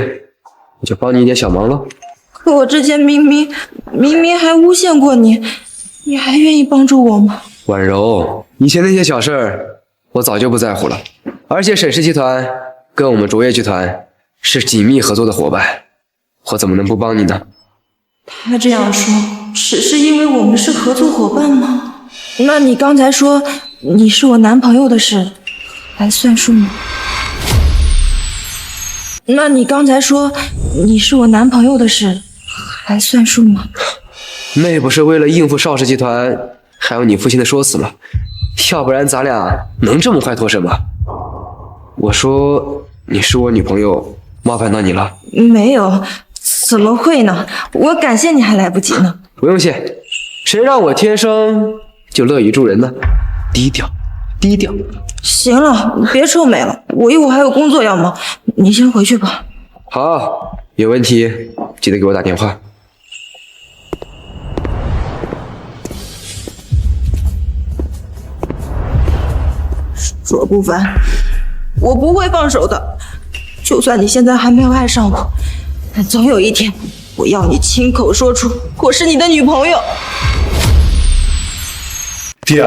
我就帮你一点小忙喽。可我之前明明还诬陷过你，你还愿意帮助我吗？婉柔，以前那些小事儿我早就不在乎了。而且沈氏集团跟我们卓越集团是紧密合作的伙伴，我怎么能不帮你呢？他这样说，只是因为我们是合作伙伴吗？那你刚才说你是我男朋友的事，还算数吗？那你刚才说你是我男朋友的事，还算数吗？那不是为了应付邵氏集团，还有你父亲的说辞吗？要不然咱俩能这么快脱身吗？我说你是我女朋友，冒犯到你了？没有，怎么会呢？我感谢你还来不及呢。不用谢，谁让我天生就乐于助人呢？低调，低调。行了，别臭美了，我一会儿还有工作要忙，你先回去吧。好，有问题记得给我打电话。卓不凡，我不会放手的。就算你现在还没有爱上我，但总有一天，我要你亲口说出我是你的女朋友。爹，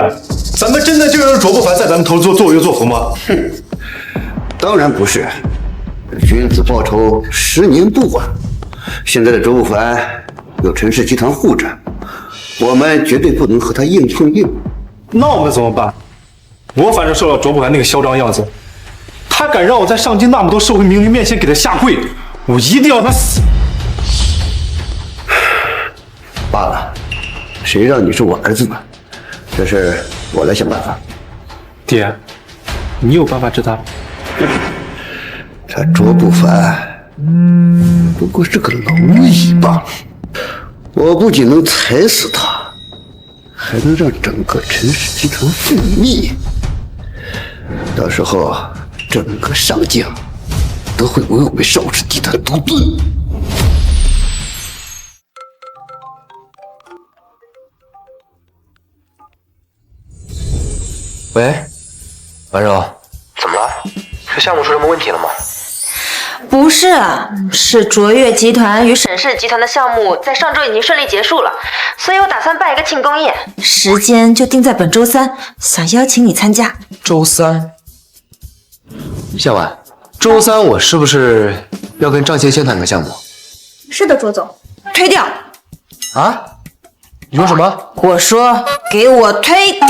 咱们真的就让卓不凡在咱们头作威作福吗？哼，当然不是。君子报仇10年不晚。现在的卓不凡有陈氏集团护着，我们绝对不能和他硬碰硬。那我们怎么办？我反正受了卓不凡那个嚣张样子，他敢让我在上京那么多社会名流面前给他下跪，我一定要他死。罢了，谁让你是我儿子呢？这事我来想办法。爹，你有办法治他？他卓不凡，不过是个蝼蚁罢了。我不仅能踩死他，还能让整个陈氏集团覆灭。到时候，整个上将都会为我们邵氏集团独尊。喂，婉柔，怎么了？是项目出什么问题了吗？不是，是卓越集团与沈氏集团的项目在上周已经顺利结束了，所以我打算办一个庆功宴，时间就定在本周3，想邀请你参加。周3，夏婉，周3我是不是要跟张芊芊谈个项目？是的，卓总。推掉。啊？你说什么？我说给我推掉。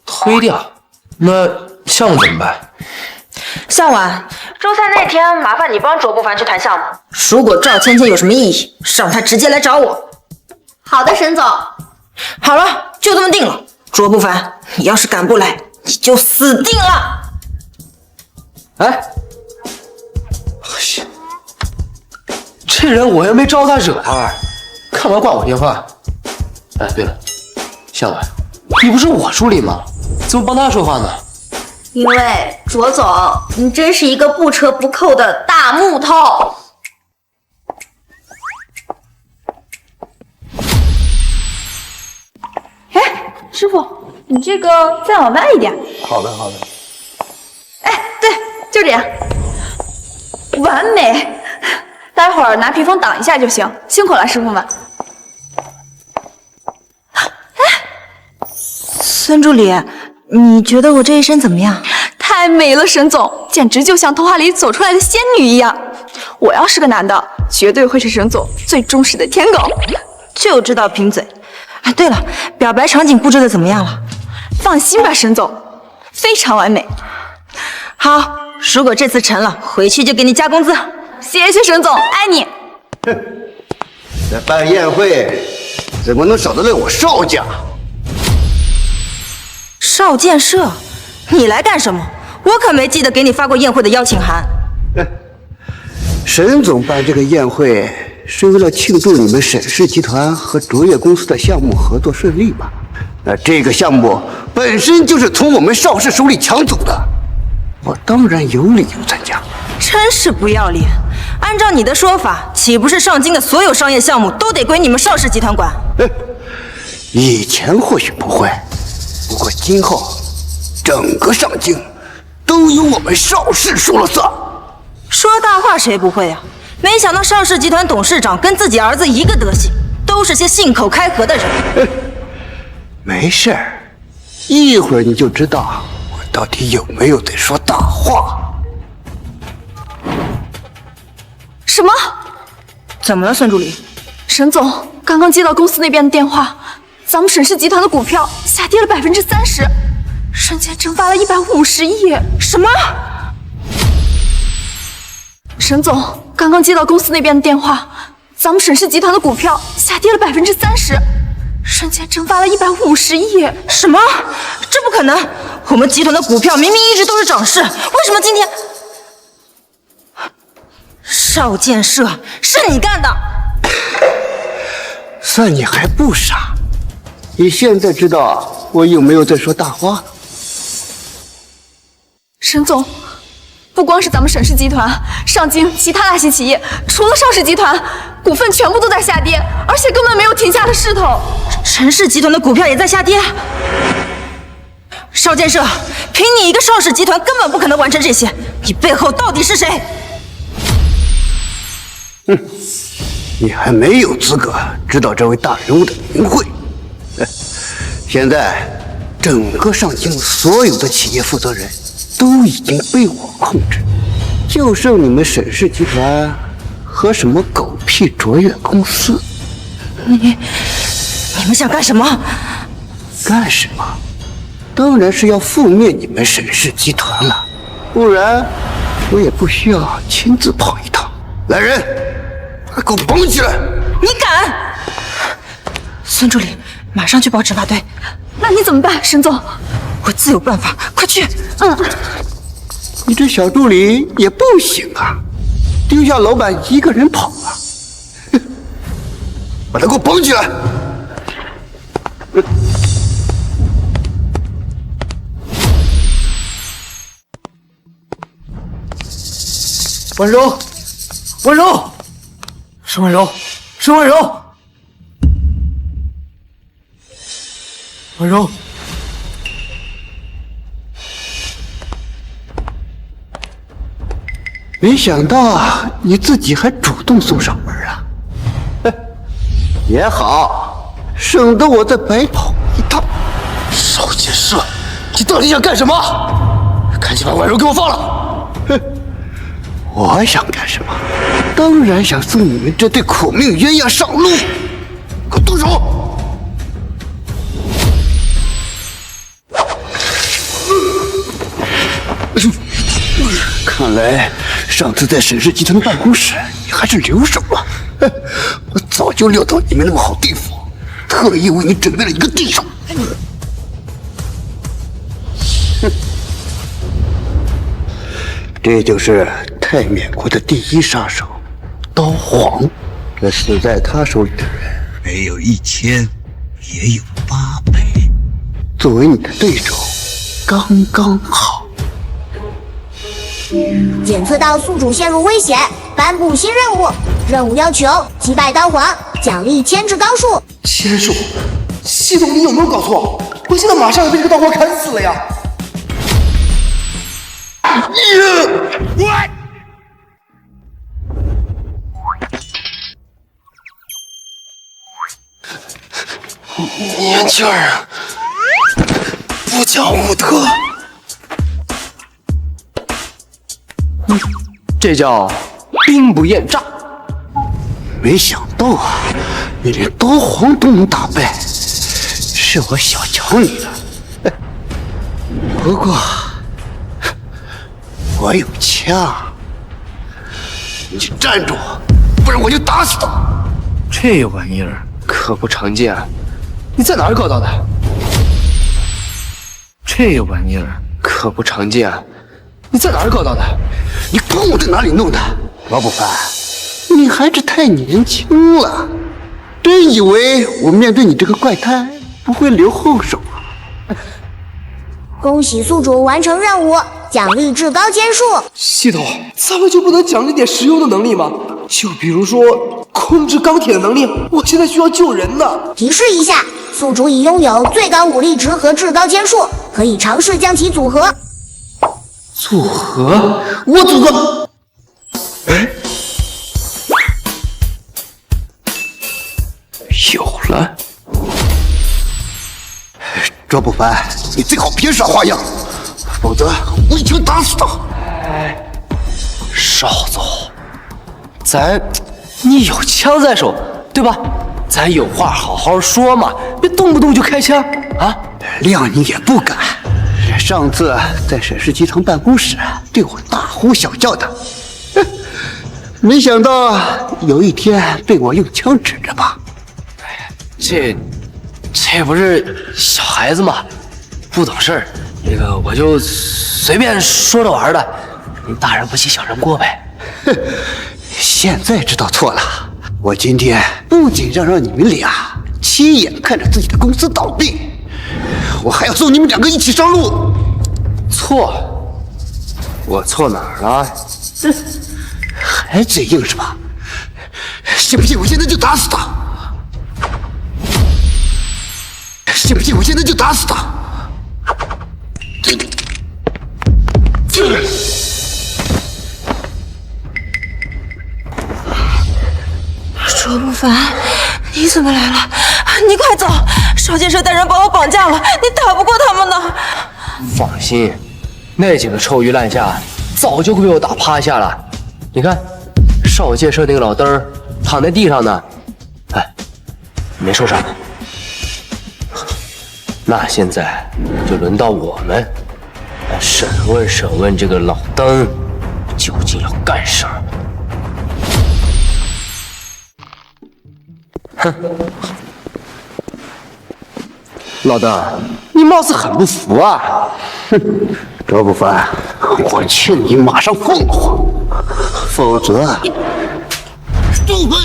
推掉？那项目怎么办？向晚，周3那天麻烦你帮卓不凡去谈项目。如果赵芊芊有什么异议，让她直接来找我。好的，沈总。好了，就这么定了。卓不凡，你要是敢不来，你就死定了。哎，这人我又没招他惹他，干嘛挂我电话？哎，对了，向晚，你不是我助理吗？怎么帮他说话呢？因为卓总，你真是一个不折不扣的大木头。师傅，你这个再往外一点。好的，好的。哎，对，就这样，完美。待会儿拿屏风挡一下就行，辛苦了，师傅们。孙助理，你觉得我这一身怎么样？太美了，沈总，简直就像童话里走出来的仙女一样。我要是个男的，绝对会是沈总最忠实的舔狗。就知道贫嘴。哎，对了，表白场景布置的怎么样了？放心吧，沈总，非常完美。好，如果这次成了，回去就给你加工资。谢谢沈总，爱你。这办宴会怎么能少得了我邵家？邵建设，你来干什么？我可没记得给你发过宴会的邀请函。沈总办这个宴会是为了庆祝你们沈氏集团和卓越公司的项目合作顺利吧？那这个项目本身就是从我们邵氏手里抢走的，我当然有理由参加。真是不要脸！按照你的说法，岂不是上京的所有商业项目都得归你们邵氏集团管？以前或许不会，不过今后整个上京都由我们邵氏说了算。说大话谁不会啊？没想到邵氏集团董事长跟自己儿子一个德行，都是些信口开河的人。没事儿，一会儿你就知道我到底有没有在说大话。什么？怎么了，孙助理？沈总，刚刚接到公司那边的电话，咱们沈氏集团的股票下跌了30%，瞬间蒸发了150亿。什么？沈总，刚刚接到公司那边的电话，咱们沈氏集团的股票下跌了30%，瞬间蒸发了150亿。什么？这不可能！我们集团的股票明明一直都是涨势，为什么今天？邵建设，是你干的！算你还不傻，你现在知道我有没有在说大话了？沈总，不光是咱们沈氏集团，上京其他大型企业，除了邵氏集团，股份全部都在下跌，而且根本没有停下的势头。陈氏集团的股票也在下跌。邵建设，凭你一个邵氏集团，根本不可能完成这些。你背后到底是谁？你还没有资格知道这位大人物的名讳。现在，整个上京所有的企业负责人都已经被我控制，就剩你们沈氏集团和什么狗屁卓越公司。你们想干什么？干什么？当然是要覆灭你们沈氏集团了，不然我也不需要亲自跑一趟。来人，给我绑起来！你敢？孙助理，马上去报执法队。那你怎么办，沈总？我自有办法，快去！你这小助理也不行啊，丢下老板一个人跑了。把他给我绑起来！婉柔，婉柔，沈婉柔，沈婉柔，婉柔，没想到你自己还主动送上门啊！也好，省得我再白跑一趟。邵建设，你到底想干什么？赶紧把婉柔给我放了！哼，我想干什么？当然想送你们这对苦命鸳鸯上路！给我动手！看来上次在沈氏集团的办公室，你还是留手了。我早就料到你没那么好对付，特意为你准备了一个对手。这就是太缅国的第一杀手刀皇。这死在他手里的人，没有1000，也有800。作为你的对手，刚刚好。检测到宿主陷入危险，颁布新任务。任务要求击败刀皇，奖励牵制高数。牵数？系统你有没有搞错？我现在马上要被这个刀疤砍死了呀！年轻人不讲武德，这叫兵不厌诈。没想到啊，你连刀皇都能打败，是我小瞧你了。不过我有枪，你就站住，不然我就打死他。这玩意儿可不常见，你在哪儿搞到的？这玩意儿可不常见，你在哪儿搞到的？你管我在哪里弄的？罗不凡，你还是太年轻了，真以为我面对你这个怪胎不会留后手啊？恭喜宿主完成任务，奖励至高剑术。系统，咱们就不能奖励点实用的能力吗？就比如说控制钢铁的能力，我现在需要救人呢。提示一下，宿主已拥有最高武力值和至高剑术，可以尝试将其组合。组合？我组合。哎，有了。卓不凡，你最好别耍花样，否则我一枪打死他。少总，你有枪在手，对吧？咱有话好好说嘛，别动不动就开枪啊！谅你也不敢。上次在沈氏集团办公室对我大呼小叫的，没想到有一天被我用枪指着吧？这不是小孩子嘛，不懂事儿，那个我就随便说着玩的，您大人不计小人过呗。哼，现在知道错了。我今天不仅让你们俩亲眼看着自己的公司倒闭，我还要送你们两个一起上路。错？我错哪儿了？还嘴硬是吧？信不信我现在就打死他？信不信我现在就打死他？卓不凡，你怎么来了？你快走！少剑社带人把我绑架了，你打不过他们的。放心，那几个臭鱼烂虾早就被我打趴下了。你看，少剑社那个老登儿躺在地上呢，哎，没受伤。那现在就轮到我们来审问这个老登究竟要干什么。哼，老登，你貌似很不服啊！哼，卓不凡，我劝你马上放火，否则，杜凡，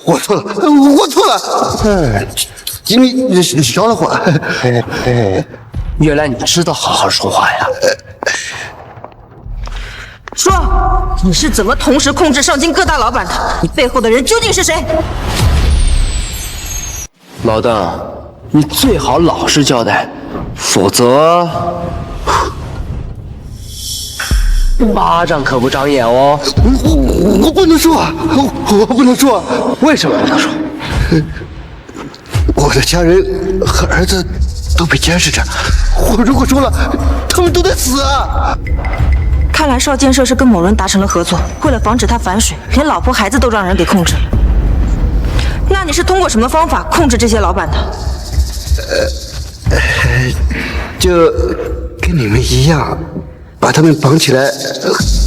我错了，我错了。你饶了我。原来你知道好好说话呀。说，你是怎么同时控制上京各大老板的？你背后的人究竟是谁？老邓，你最好老实交代，否则巴掌可不长眼哦。我不能说，我不能说。为什么不能说？我的家人和儿子都被监视着，我如果说了，他们都得死啊！看来少剑社是跟某人达成了合作，为了防止他反水，连老婆孩子都让人给控制了。那你是通过什么方法控制这些老板的？就跟你们一样，把他们绑起来，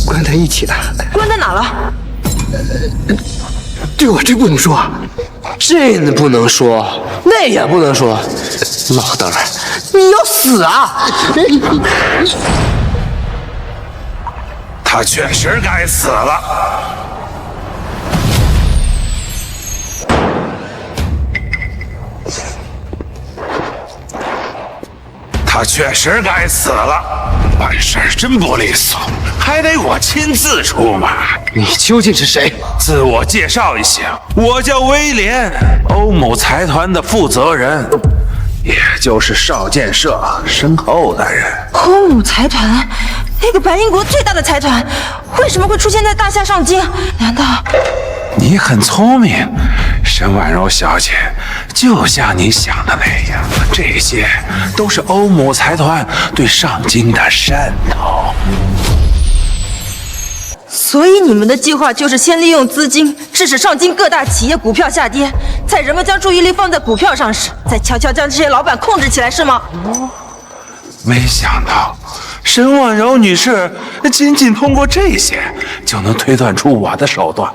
关在一起的。关在哪了？这我真不能说。这不能说，那也不能说。老邓，你要死啊！他确实该死了。他确实该死了，办事真不利索。还得我亲自出马。你究竟是谁？自我介绍一下，我叫威廉，欧某财团的负责人，也就是少剑社身后的人。欧姆财团，那个白银国最大的财团，为什么会出现在大夏上京？难道……你很聪明，沈婉柔小姐，就像你想的那样，这些都是欧某财团对上京的渗透。所以你们的计划就是先利用资金致使上京各大企业股票下跌，在人们将注意力放在股票上时，再悄悄将这些老板控制起来，是吗？没想到沈婉柔女士仅仅通过这些就能推断出我的手段，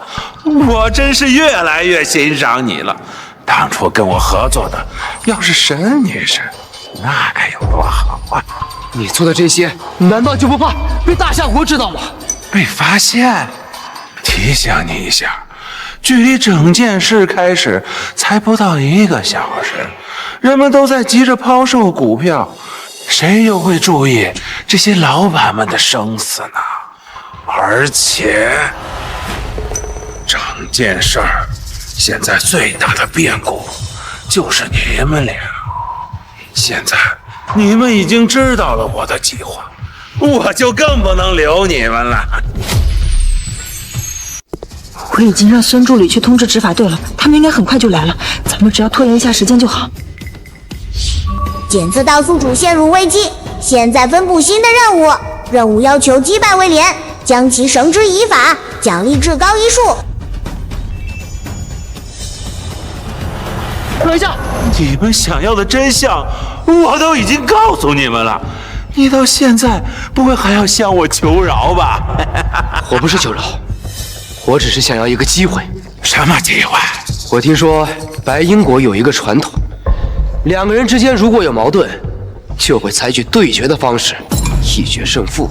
我真是越来越欣赏你了。当初跟我合作的要是沈女士，那该有多好啊！你做的这些，难道就不怕被大夏国知道吗？被发现？提醒你一下，距离整件事开始才不到1个小时，人们都在急着抛售股票，谁又会注意这些老板们的生死呢？而且，整件事儿现在最大的变故就是你们俩。现在你们已经知道了我的计划，我就更不能留你们了。我已经让孙助理去通知执法队了，他们应该很快就来了，咱们只要拖延一下时间就好。检测到宿主陷入危机，现在分布新的任务，任务要求击败威廉，将其绳之以法，奖励至高1数。等一下，你们想要的真相我都已经告诉你们了，你到现在不会还要向我求饶吧？我不是求饶，我只是想要一个机会。什么机会？我听说白英国有一个传统，两个人之间如果有矛盾，就会采取对决的方式，一决胜负。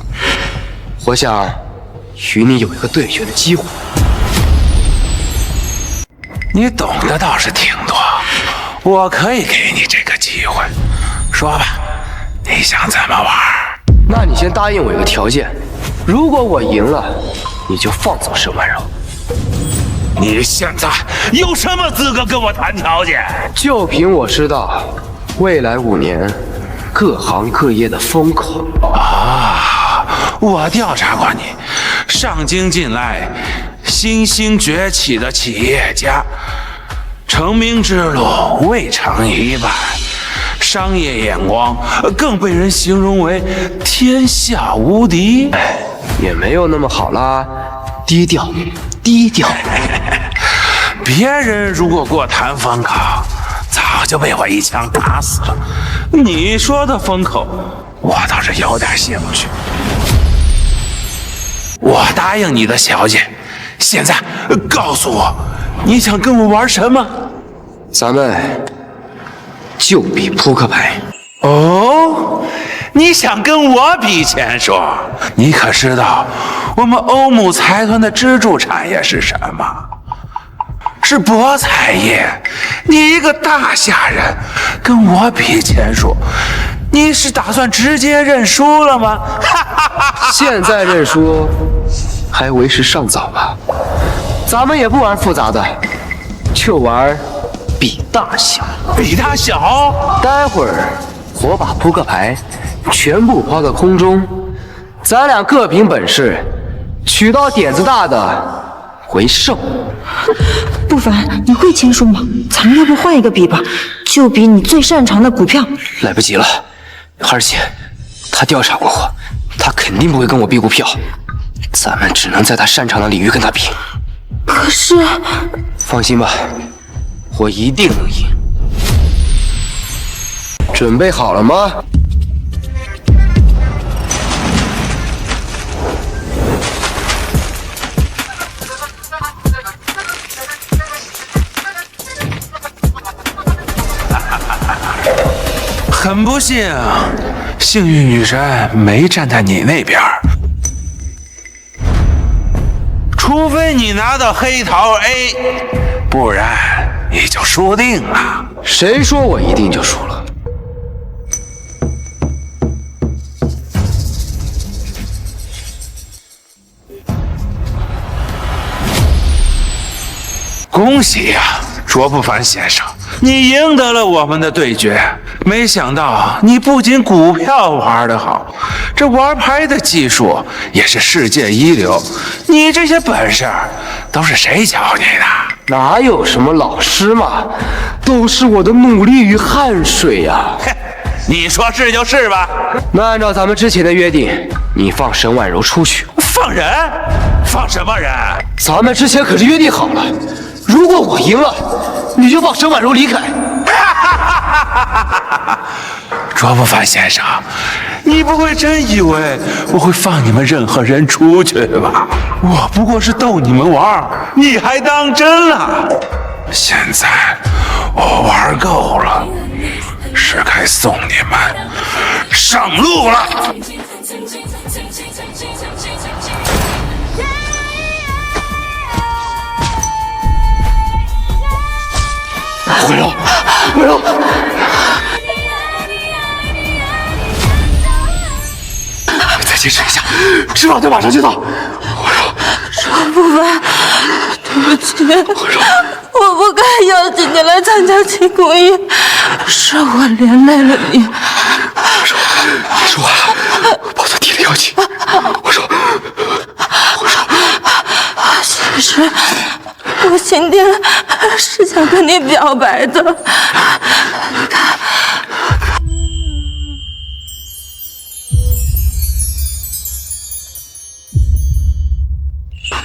我想与你有一个对决的机会。你懂的倒是挺多，我可以给你这个机会。说吧，你想怎么玩？那你先答应我一个条件，如果我赢了，你就放走沈婉柔。你现在有什么资格跟我谈条件？就凭我知道未来5年各行各业的风口啊！我调查过你，上京近来新兴崛起的企业家，成名之路未尝一半，商业眼光更被人形容为天下无敌。也没有那么好啦，低调，低调。别人如果过谈风口，早就被我一枪打死了。你说的风口，我倒是有点兴趣。我答应你的小姐，现在告诉我，你想跟我玩什么？咱们就比扑克牌。哦，你想跟我比钱说？你可知道我们欧姆财团的支柱产业是什么？是博彩业。你一个大夏人跟我比钱术，你是打算直接认输了吗？现在认输还为时尚早吧。咱们也不玩复杂的，就玩比大小。比大小？待会儿我把扑克牌全部抛到空中，咱俩各凭本事，取到点子大的为胜。不凡，你会签书吗？咱们要不换一个比吧，就比你最擅长的股票。来不及了，而且他调查过我，他肯定不会跟我比股票，咱们只能在他擅长的领域跟他比。可是，放心吧，我一定能赢。准备好了吗？很不幸，幸运女神没站在你那边，除非你拿到黑桃 A， 不然你就输定了。谁说我一定就输了？恭喜呀，卓不凡先生，你赢得了我们的对决。没想到你不仅股票玩得好，这玩牌的技术也是世界一流。你这些本事都是谁教你的？哪有什么老师嘛，都是我的努力与汗水呀！你说是就是吧？那按照咱们之前的约定，你放沈婉柔出去。放人？放什么人？咱们之前可是约定好了，如果我赢了，你就放沈婉柔离开。卓不凡先生，你不会真以为我会放你们任何人出去吧？我不过是逗你们玩，你还当真了？现在我玩够了，是该送你们上路了。婉柔，婉柔，再坚持一下，迟早得马上就到。卓不凡，对不起，我不该邀请你来参加庆功宴，是我连累了你。说完了，抱着提了邀请。我说，其实我今天是想跟你表白的。你看。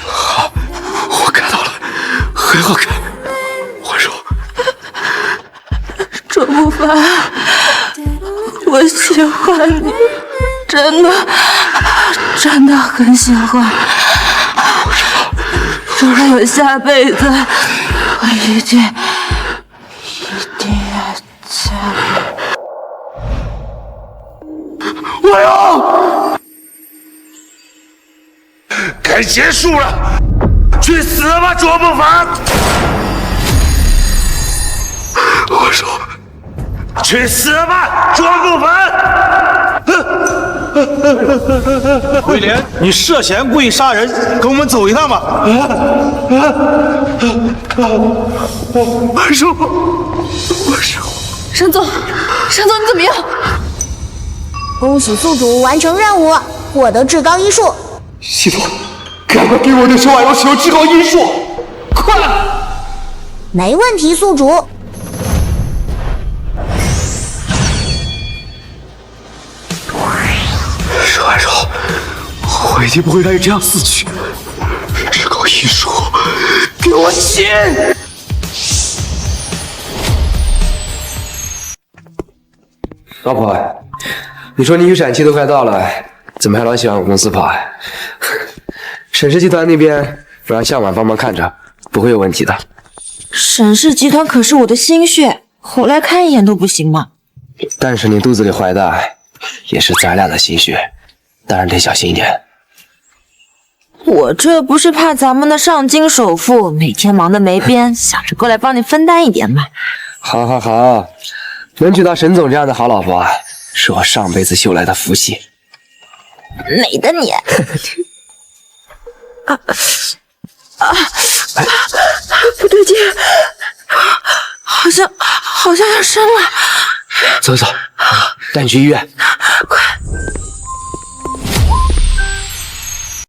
好，我看到了，很好看。我说，卓不凡，我喜欢你，真的很喜欢。如果有下辈子，我一定要嫁给我要。该结束了，去死吧，卓不凡！我说，去死吧，卓不凡！威廉，你涉嫌故意杀人，跟我们走一趟吧。我说，沈总，你怎么样？恭喜宿主完成任务，获得至高医术。系统，赶快给我对沈婉柔使用至高医术，快！没问题，宿主。沈婉柔，我一定不会让你这样死去。至高医术，给我起！老婆，你说你预产期都快到了，怎么还老喜欢我公司跑？沈氏集团那边不让向晚帮忙看着，不会有问题的。沈氏集团可是我的心血，我来看一眼都不行吗？但是你肚子里怀的也是咱俩的心血，当然得小心一点。我这不是怕咱们的上京首富每天忙得没边，想着过来帮你分担一点嘛。好，能娶到沈总这样的好老婆，是我上辈子修来的福气。美的你！不对劲，好像要生了。走，带你去医院。